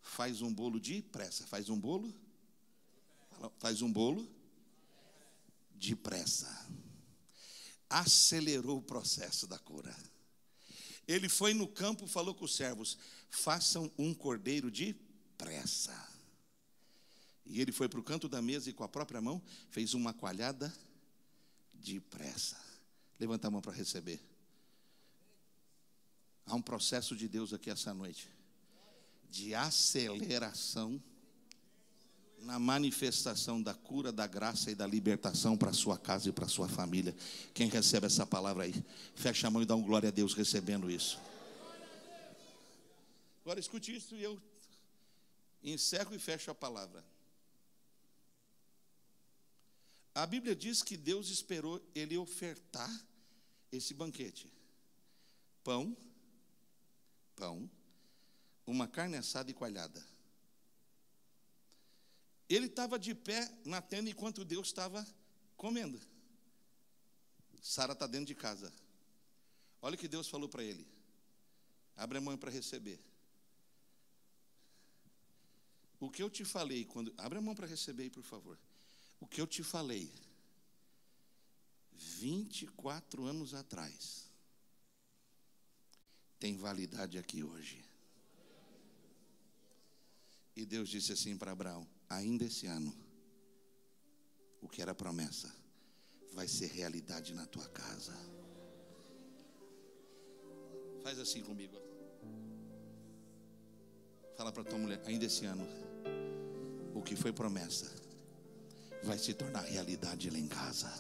faz um bolo depressa. Faz um bolo depressa. Acelerou o processo da cura. Ele foi no campo, falou com os servos, façam um cordeiro depressa. E ele foi para o canto da mesa e com a própria mão fez uma coalhada depressa. Levanta a mão para receber. Há um processo de Deus aqui essa noite, de aceleração na manifestação da cura, da graça e da libertação para a sua casa e para a sua família. Quem recebe essa palavra aí, fecha a mão e dá um glória a Deus recebendo isso. Agora escute isso e eu encerro e fecho a palavra. A Bíblia diz que Deus esperou ele ofertar esse banquete. Pão, uma carne assada e coalhada. Ele estava de pé na tenda enquanto Deus estava comendo. Sara está dentro de casa. Olha o que Deus falou para ele. Abre a mão para receber. O que eu te falei quando... Abre a mão para receber aí, por favor. O que eu te falei 24 anos atrás tem validade aqui hoje. E Deus disse assim para Abraão, ainda esse ano o que era promessa vai ser realidade na tua casa. Faz assim comigo. Fala para tua mulher, ainda esse ano, o que foi promessa vai se tornar realidade lá em casa.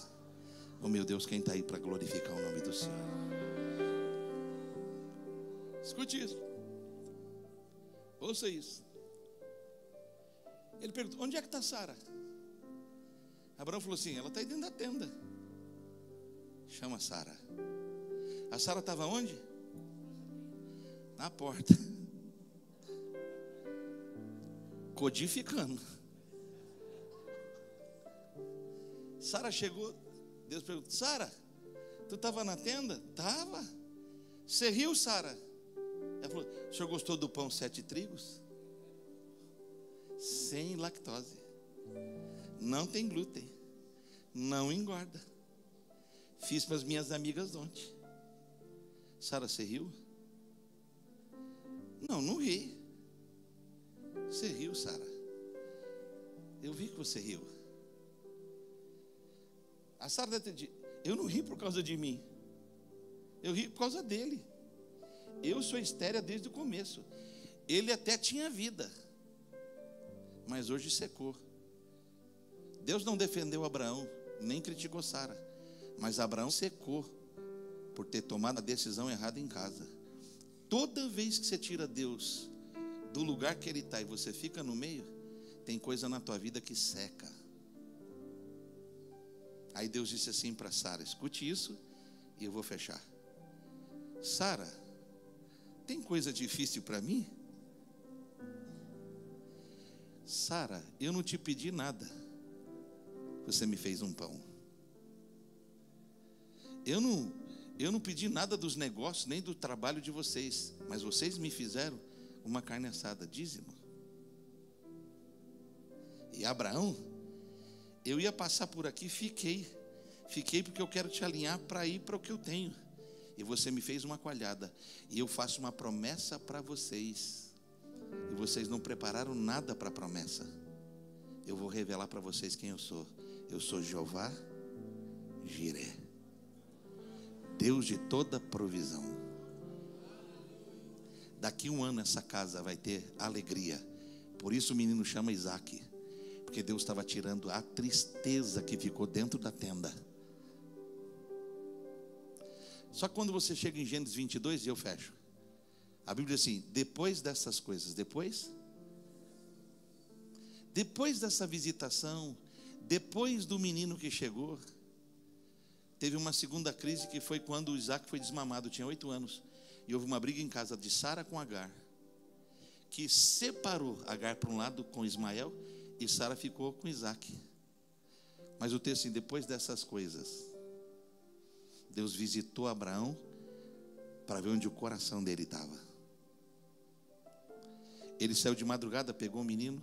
Oh meu Deus, quem está aí para glorificar o nome do Senhor? Escute isso. Ouça isso. Ele perguntou, onde é que está Sara? Abraão falou assim, ela está aí dentro da tenda. Chama Sara. A Sara estava onde? Na porta. Codificando. Sara chegou, Deus perguntou, Sara, tu estava na tenda? Estava. Você riu, Sara? Ela falou, o senhor gostou do pão 7 trigos? Sem lactose. Não tem glúten. Não engorda. Fiz para as minhas amigas ontem. Sara, você riu? Não ri. Você riu, Sara. Eu vi que você riu. A Sara deve ter dito, eu não ri por causa de mim. Eu ri por causa dele. Eu sou estéril desde o começo. Ele até tinha vida, mas hoje secou. Deus não defendeu Abraão, nem criticou Sara, mas Abraão secou por ter tomado a decisão errada em casa. Toda vez que você tira Deus do lugar que Ele está e você fica no meio, tem coisa na tua vida que seca. Aí Deus disse assim para Sara, escute isso e eu vou fechar. Sara, tem coisa difícil para mim? Sara, eu não te pedi nada. Você me fez um pão. Eu não pedi nada dos negócios, nem do trabalho de vocês, mas vocês me fizeram uma carne assada, dízimo. E Abraão, eu ia passar por aqui, fiquei porque eu quero te alinhar para ir para o que eu tenho. E você me fez uma coalhada, e eu faço uma promessa para vocês, e vocês não prepararam nada para a promessa. Eu vou revelar para vocês quem eu sou. Eu sou Jeová Jiré, Deus de toda provisão. Daqui um ano essa casa vai ter alegria. Por isso o menino chama Isaac, porque Deus estava tirando a tristeza que ficou dentro da tenda. Só que quando você chega em Gênesis 22, e eu fecho, a Bíblia diz assim, depois dessas coisas, depois dessa visitação, depois do menino que chegou, teve uma segunda crise, que foi quando Isaac foi desmamado, tinha 8 anos, e houve uma briga em casa de Sara com Agar, que separou Agar para um lado com Ismael, e Sara ficou com Isaac. Mas o texto assim, depois dessas coisas, Deus visitou Abraão para ver onde o coração dele estava. Ele saiu de madrugada, pegou o menino,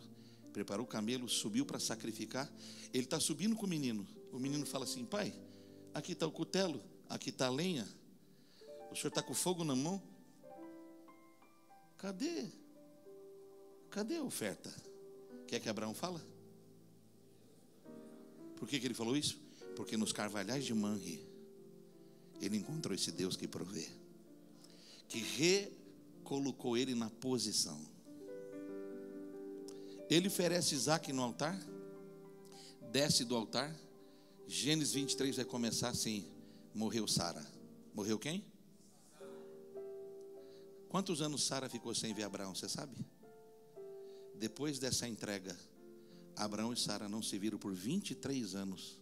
preparou o camelo, subiu para sacrificar. Ele está subindo com o menino. O menino fala assim, pai, aqui está o cutelo, aqui está a lenha. O senhor está com fogo na mão? Cadê a oferta? Quer que Abraão fala? Por que ele falou isso? Porque nos carvalhais de Manre, ele encontrou esse Deus que provê, que recolocou ele na posição. Ele oferece Isaac no altar, desce do altar. Gênesis 23 vai começar assim, morreu Sara. Morreu quem? Quantos anos Sara ficou sem ver Abraão, você sabe? Depois dessa entrega, Abraão e Sara não se viram por 23 anos.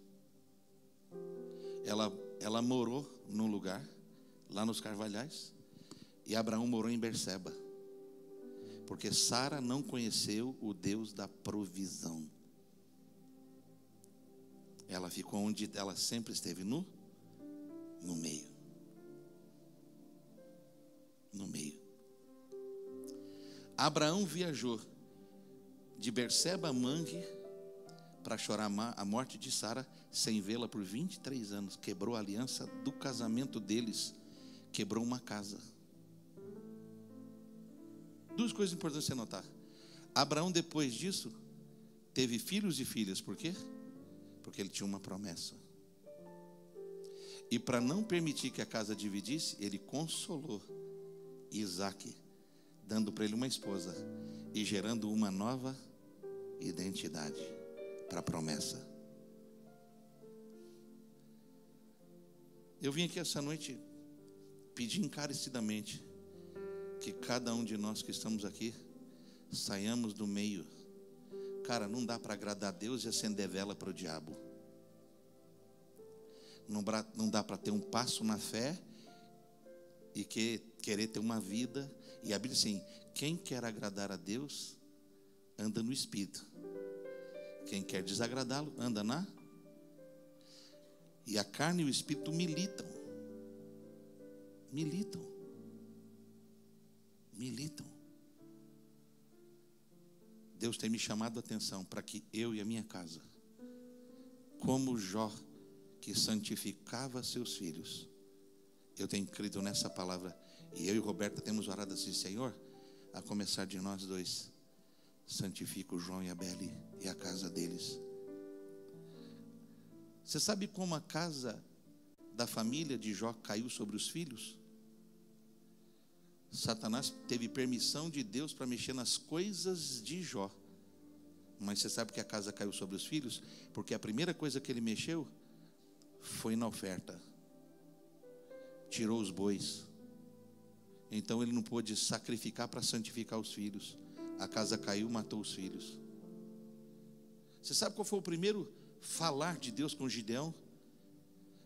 Ela morou num lugar, lá nos Carvalhais, e Abraão morou em Berseba, porque Sara não conheceu o Deus da provisão. Ela ficou onde ela sempre esteve, no meio. No meio. Abraão viajou de Berseba a Manre para chorar a morte de Sara, sem vê-la por 23 anos. Quebrou a aliança do casamento deles, quebrou uma casa. Duas coisas importantes você notar. Abraão, depois disso, teve filhos e filhas. Por quê? Porque ele tinha uma promessa. E para não permitir que a casa dividisse, ele consolou Isaac, dando para ele uma esposa e gerando uma nova identidade para a promessa. Eu vim aqui essa noite pedir encarecidamente que cada um de nós que estamos aqui saiamos do meio. Cara, não dá para agradar a Deus e acender vela para o diabo. Não dá para ter um passo na fé e querer ter uma vida. E a Bíblia diz assim: quem quer agradar a Deus anda no Espírito, quem quer desagradá-lo anda na. E a carne e o Espírito militam. Deus tem me chamado a atenção para que eu e a minha casa, como Jó, que santificava seus filhos, eu tenho crido nessa palavra, e eu e Roberta temos orado assim: Senhor, a começar de nós dois, santifica o João e a Beli e a casa deles. Você sabe como a casa da família de Jó caiu sobre os filhos? Satanás teve permissão de Deus para mexer nas coisas de Jó. Mas você sabe que a casa caiu sobre os filhos? Porque a primeira coisa que ele mexeu foi na oferta. Tirou os bois. Então ele não pôde sacrificar para santificar os filhos. A casa caiu, matou os filhos. Você sabe qual foi o primeiro falar de Deus com Gideão?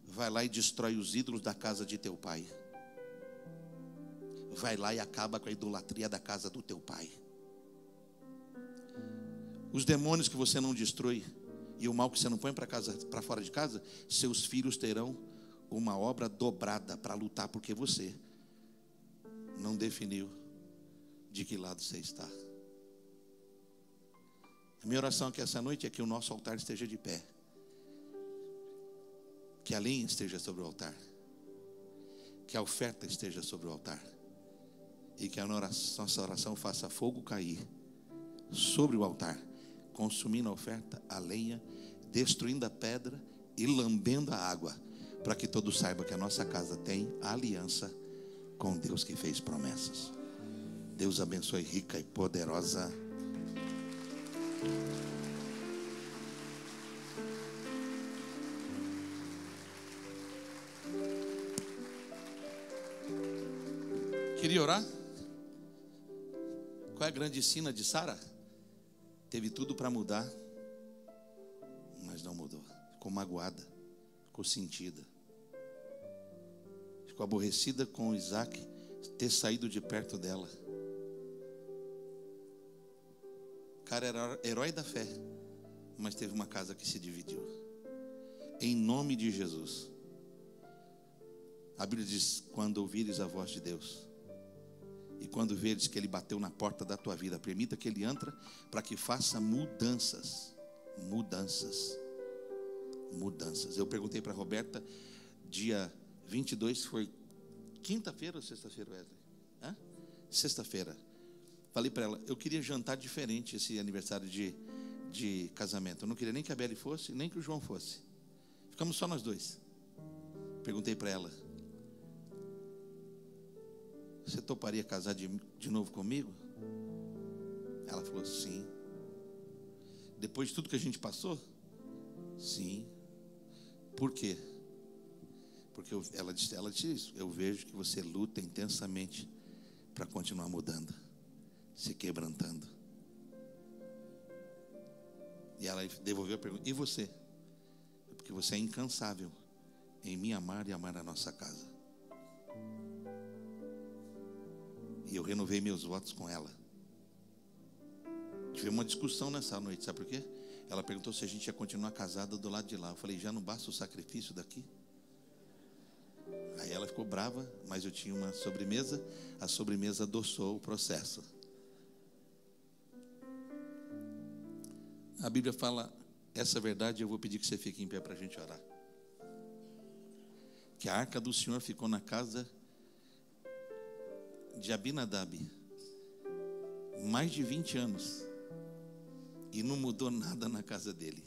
Vai lá e destrói os ídolos da casa de teu pai. Vai lá e acaba com a idolatria da casa do teu pai. Os demônios que você não destrói e o mal que você não põe para fora de casa, seus filhos terão uma obra dobrada para lutar, porque você não definiu de que lado você está. A minha oração aqui essa noite é que o nosso altar esteja de pé, que a lenha esteja sobre o altar, que a oferta esteja sobre o altar, e que a nossa oração faça fogo cair sobre o altar, consumindo a oferta, a lenha, destruindo a pedra e lambendo a água, para que todos saibam que a nossa casa tem aliança com Deus que fez promessas. Deus abençoe rica e poderosa. Queria orar? Qual é a grande sina de Sara? Teve tudo para mudar, mas não mudou. Ficou magoada, ficou sentida, ficou aborrecida com Isaac ter saído de perto dela. O cara era herói da fé, mas teve uma casa que se dividiu. Em nome de Jesus, a Bíblia diz: quando ouvires a voz de Deus, e quando veres que Ele bateu na porta da tua vida, permita que Ele entre para que faça mudanças. Eu perguntei para a Roberta, dia 22, foi quinta-feira ou sexta-feira, Wesley? Sexta-feira. Falei para ela, eu queria jantar diferente esse aniversário de casamento. Eu não queria nem que a Beli fosse, nem que o João fosse. Ficamos só nós dois. Perguntei para ela: você toparia casar de novo comigo? Ela falou: sim. Depois de tudo que a gente passou? Sim. Por quê? Porque ela disse isso: eu vejo que você luta intensamente para continuar mudando, se quebrantando. E ela devolveu a pergunta: e você? Porque você é incansável em me amar e amar a nossa casa. E eu renovei meus votos com ela. Tive uma discussão nessa noite, sabe por quê? Ela perguntou se a gente ia continuar casada do lado de lá. Eu falei: já não basta o sacrifício daqui? Aí ela ficou brava, mas eu tinha uma sobremesa. A sobremesa adoçou o processo. A Bíblia fala essa verdade. Eu vou pedir que você fique em pé para a gente orar. Que a arca do Senhor ficou na casa de Abinadab mais de 20 anos e não mudou nada na casa dele.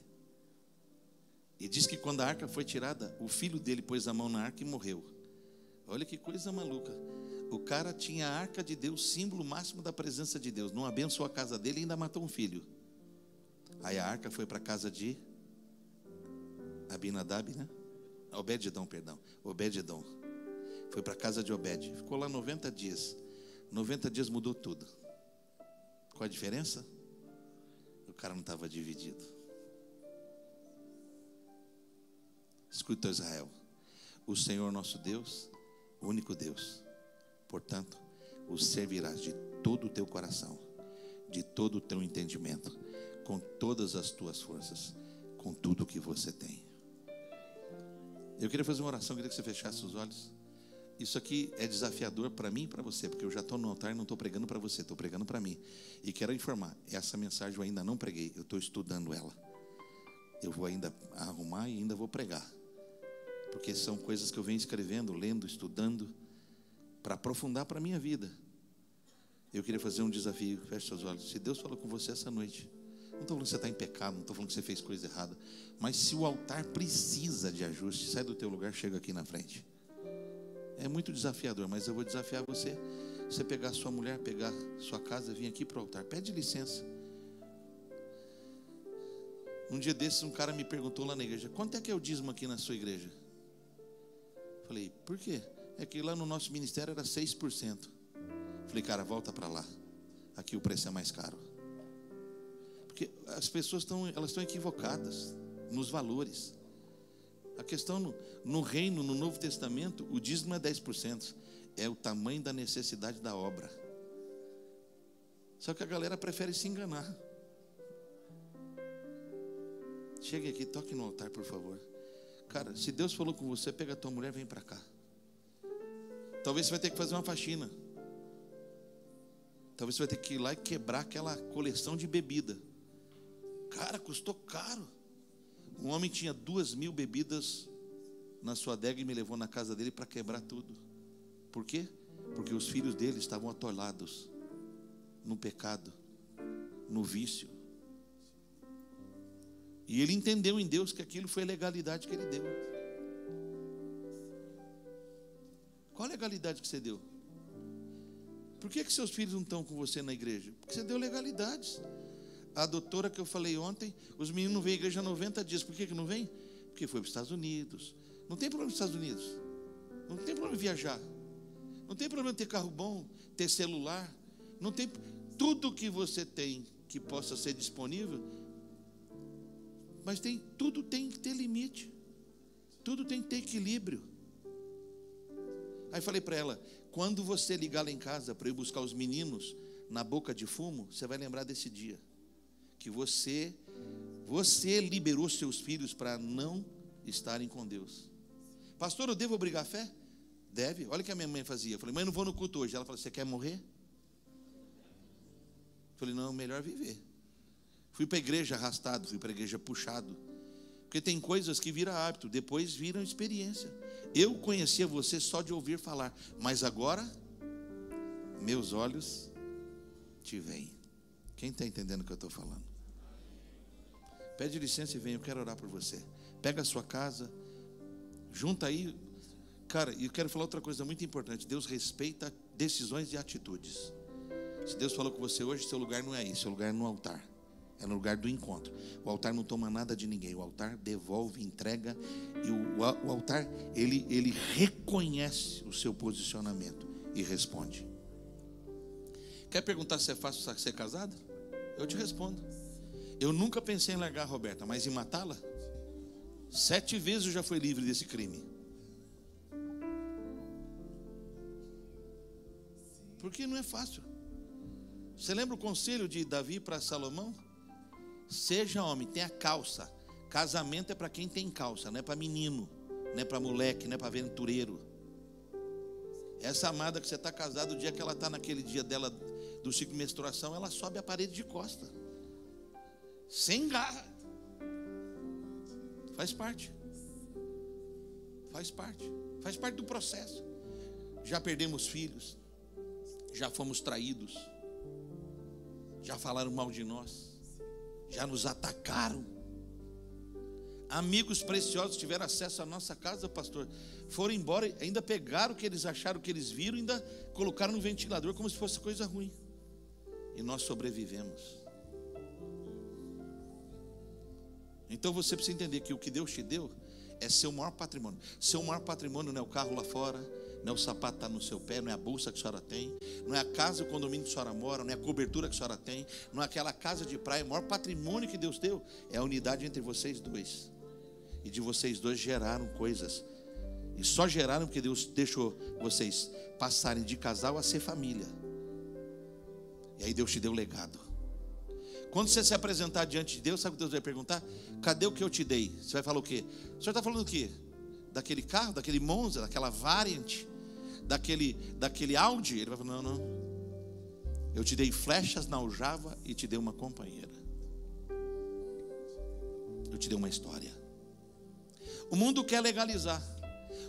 E diz que quando a arca foi tirada, o filho dele pôs a mão na arca e morreu. Olha que coisa maluca. O cara tinha a arca de Deus, símbolo máximo da presença de Deus. Não abençoou a casa dele e ainda matou um filho. Aí a arca foi para a casa de Abinadab, né? Obed-edom, perdão. Obed-edom. Foi para a casa de Obed. Ficou lá 90 dias. 90 dias mudou tudo. Qual a diferença? O cara não estava dividido. Escuta, Israel. O Senhor nosso Deus, o único Deus. Portanto, o servirás de todo o teu coração, de todo o teu entendimento, com todas as tuas forças, com tudo que você tem. Eu queria fazer uma oração, eu queria que você fechasse os olhos. Isso aqui é desafiador para mim e para você, porque eu já estou no altar e não estou pregando para você, estou pregando para mim. E quero informar, essa mensagem eu ainda não preguei, eu estou estudando ela. Eu vou ainda arrumar e ainda vou pregar, porque são coisas que eu venho escrevendo, lendo, estudando, para aprofundar para a minha vida. Eu queria fazer um desafio. Feche seus olhos. Se Deus falou com você essa noite, não estou falando que você está em pecado, não estou falando que você fez coisa errada, mas se o altar precisa de ajuste, sai do teu lugar, chega aqui na frente. É muito desafiador, mas eu vou desafiar você. Você pegar sua mulher, pegar sua casa, vir aqui para o altar, pede licença. Um dia desses um cara me perguntou lá na igreja: quanto é que é o dízimo aqui na sua igreja? Falei, por quê? É que lá no nosso ministério era 6%. Falei, cara, volta para lá. Aqui o preço é mais caro. Porque as pessoas elas estão equivocadas nos valores. A questão no reino, no Novo Testamento, o dízimo é 10%. É o tamanho da necessidade da obra. Só que a galera prefere se enganar. Chegue aqui, toque no altar, por favor. Cara, se Deus falou com você, pega a tua mulher, vem para cá. Talvez você vai ter que fazer uma faxina. Talvez você vai ter que ir lá e quebrar aquela coleção de bebida. Cara, custou caro. Um homem tinha 2.000 bebidas na sua adega e me levou na casa dele para quebrar tudo. Por quê? Porque os filhos dele estavam atolados no pecado, no vício. E ele entendeu em Deus que aquilo foi a legalidade que ele deu. Qual a legalidade que você deu? Por que seus filhos não estão com você na igreja? Porque você deu legalidades. A doutora que eu falei ontem, os meninos não vêm à igreja há 90 dias. Por que não vêm? Porque foi para os Estados Unidos. Não tem problema nos Estados Unidos. Não tem problema viajar. Não tem problema ter carro bom, ter celular. Não tem. Tudo que você tem que possa ser disponível. Mas tudo tem que ter limite. Tudo tem que ter equilíbrio. Aí falei para ela, quando você ligar lá em casa para ir buscar os meninos na boca de fumo, você vai lembrar desse dia. Que você liberou seus filhos para não estarem com Deus. Pastor, eu devo obrigar a fé? Deve. Olha o que a minha mãe fazia. Eu falei, mãe, não vou no culto hoje. Ela falou, você quer morrer? Eu falei, não, melhor viver. Fui para a igreja arrastado, fui para a igreja puxado. Porque tem coisas que viram hábito, depois viram experiência. Eu conhecia você só de ouvir falar, mas agora, meus olhos te veem. Quem está entendendo o que eu estou falando? Pede licença e vem, eu quero orar por você. Pega a sua casa, junta aí. Cara, e eu quero falar outra coisa muito importante. Deus respeita decisões e atitudes. Se Deus falou com você hoje, seu lugar não é aí, seu lugar é no altar. É no lugar do encontro. O altar não toma nada de ninguém. O altar devolve, entrega. E o altar, ele reconhece o seu posicionamento e responde. Quer perguntar se é fácil ser casado? Eu te respondo. Eu nunca pensei em largar a Roberta, mas em matá-la? 7 vezes eu já fui livre desse crime. Porque não é fácil. Você lembra o conselho de Davi para Salomão? Seja homem, tenha calça. Casamento é para quem tem calça, não é para menino, não é para moleque, não é para aventureiro. Essa amada que você está casado, o dia que ela está naquele dia dela do ciclo de menstruação, ela sobe a parede de costa, sem garra. Faz parte. Faz parte do processo. Já perdemos filhos, já fomos traídos, já falaram mal de nós, já nos atacaram. Amigos preciosos tiveram acesso à nossa casa, pastor, foram embora, ainda pegaram o que eles acharam, o que eles viram, ainda colocaram no ventilador como se fosse coisa ruim. E nós sobrevivemos. Então você precisa entender que o que Deus te deu é seu maior patrimônio. Seu maior patrimônio não é o carro lá fora, não é o sapato que está no seu pé, não é a bolsa que a senhora tem, não é a casa, o condomínio que a senhora mora, não é a cobertura que a senhora tem, não é aquela casa de praia. O maior patrimônio que Deus deu é a unidade entre vocês dois. E de vocês dois geraram coisas. E só geraram porque Deus deixou vocês passarem de casal a ser família. E aí Deus te deu legado. Quando você se apresentar diante de Deus, sabe o que Deus vai perguntar? Cadê o que eu te dei? Você vai falar o quê? O senhor está falando o quê? Daquele carro, daquele Monza, daquela Variant, daquele Audi? Ele vai falar, não. Eu te dei flechas na aljava e te dei uma companheira. Eu te dei uma história. O mundo quer legalizar.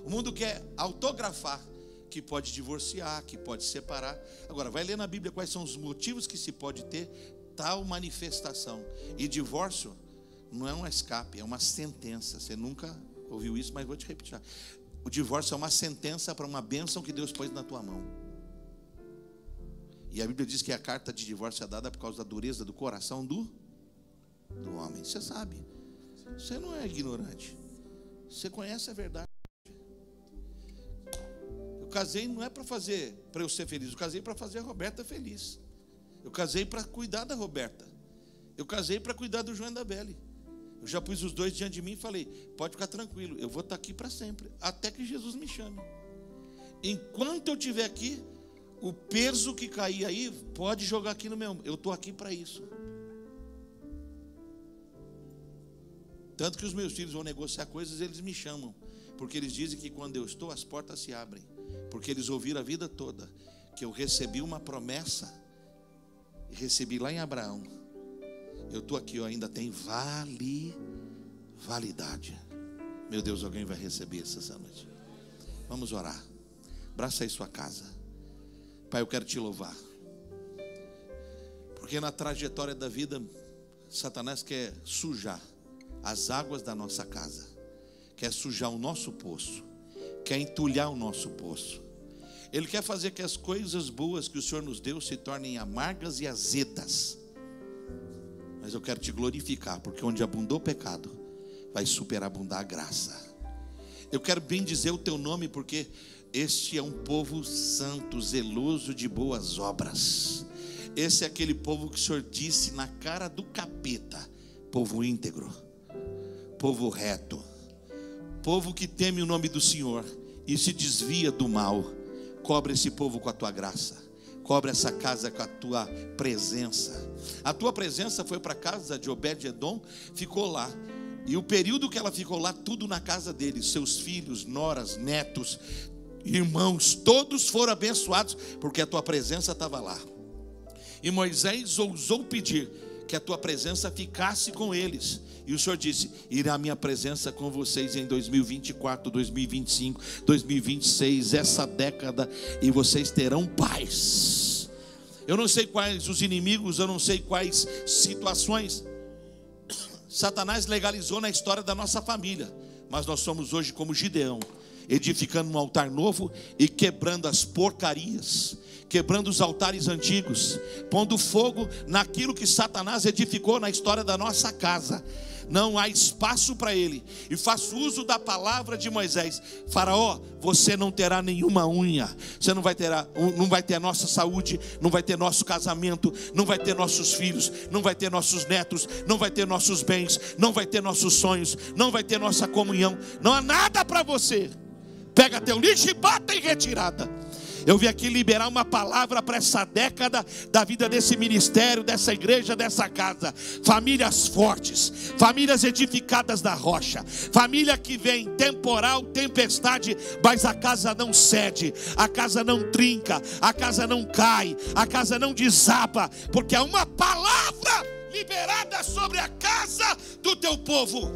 O mundo quer autografar, que pode divorciar, que pode separar. Agora, vai ler na Bíblia quais são os motivos que se pode ter tal manifestação. E divórcio não é um escape, é uma sentença. Você nunca ouviu isso, mas vou te repetir. O divórcio é uma sentença para uma bênção que Deus pôs na tua mão. E a Bíblia diz que a carta de divórcio é dada por causa da dureza do coração do homem. Você sabe. Você não é ignorante. Você conhece a verdade. Eu casei não é para eu ser feliz. Eu casei para fazer a Roberta feliz. Eu casei para cuidar da Roberta. Eu casei para cuidar do João e da Beli. Eu já pus os dois diante de mim e falei, pode ficar tranquilo, eu vou estar aqui para sempre, até que Jesus me chame. Enquanto eu estiver aqui, o peso que cair aí, pode jogar aqui no meu. Eu estou aqui para isso. Tanto que os meus filhos vão negociar coisas, eles me chamam. Porque eles dizem que quando eu estou, as portas se abrem. Porque eles ouviram a vida toda que eu recebi uma promessa. E recebi lá em Abraão. Eu estou aqui, ainda tem validade. Meu Deus, alguém vai receber essa noite. Vamos orar. Abraça aí sua casa. Pai, eu quero te louvar. Porque na trajetória da vida, Satanás quer sujar as águas da nossa casa, quer sujar o nosso poço, quer entulhar o nosso poço. Ele quer fazer que as coisas boas que o Senhor nos deu se tornem amargas e azedas. Mas eu quero te glorificar, porque onde abundou o pecado, vai superabundar a graça. Eu quero bem dizer o teu nome, porque este é um povo santo, zeloso de boas obras. Esse é aquele povo que o Senhor disse na cara do capeta: povo íntegro, povo reto, povo que teme o nome do Senhor e se desvia do mal. Cobre esse povo com a tua graça, cobre essa casa com a tua presença. A tua presença foi para a casa de Obed-Edom, ficou lá. E o período que ela ficou lá, tudo na casa dele, seus filhos, noras, netos, irmãos, todos foram abençoados, porque a tua presença estava lá. E Moisés ousou pedir que a tua presença ficasse com eles. E o Senhor disse: irá a minha presença com vocês em 2024, 2025, 2026, essa década, e vocês terão paz. Eu não sei quais os inimigos, eu não sei quais situações Satanás legalizou na história da nossa família, mas nós somos hoje como Gideão, edificando um altar novo e quebrando as porcarias, quebrando os altares antigos, pondo fogo naquilo que Satanás edificou na história da nossa casa. Não há espaço para ele. E faço uso da palavra de Moisés: Faraó, você não terá nenhuma unha. Você não vai ter a nossa saúde, não vai ter nosso casamento, não vai ter nossos filhos, não vai ter nossos netos, não vai ter nossos bens, não vai ter nossos sonhos, não vai ter nossa comunhão. Não há nada para você. Pega teu lixo e bota em retirada. Eu vim aqui liberar uma palavra para essa década da vida desse ministério, dessa igreja, dessa casa. Famílias fortes, famílias edificadas na rocha, família que vem temporal, tempestade, mas a casa não cede, a casa não trinca, a casa não cai, a casa não desaba, porque há uma palavra liberada sobre a casa do teu povo.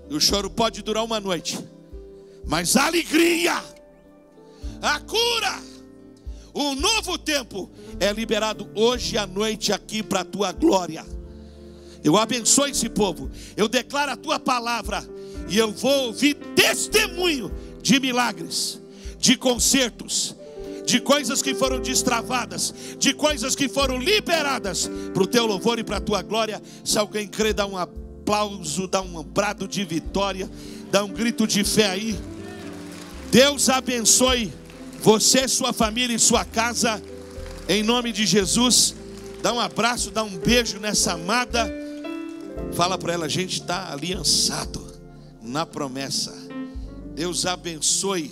E o choro pode durar uma noite, mas a alegria, a cura, o novo tempo é liberado hoje à noite aqui para a tua glória. Eu abençoo esse povo. Eu declaro a tua palavra. E eu vou ouvir testemunho de milagres, de consertos, de coisas que foram destravadas, de coisas que foram liberadas para o teu louvor e para a tua glória. Se alguém crê, dá um aplauso, dá um brado de vitória, dá um grito de fé aí. Deus abençoe você, sua família e sua casa, em nome de Jesus. Dá um abraço, dá um beijo nessa amada. Fala para ela, a gente está aliançado na promessa. Deus abençoe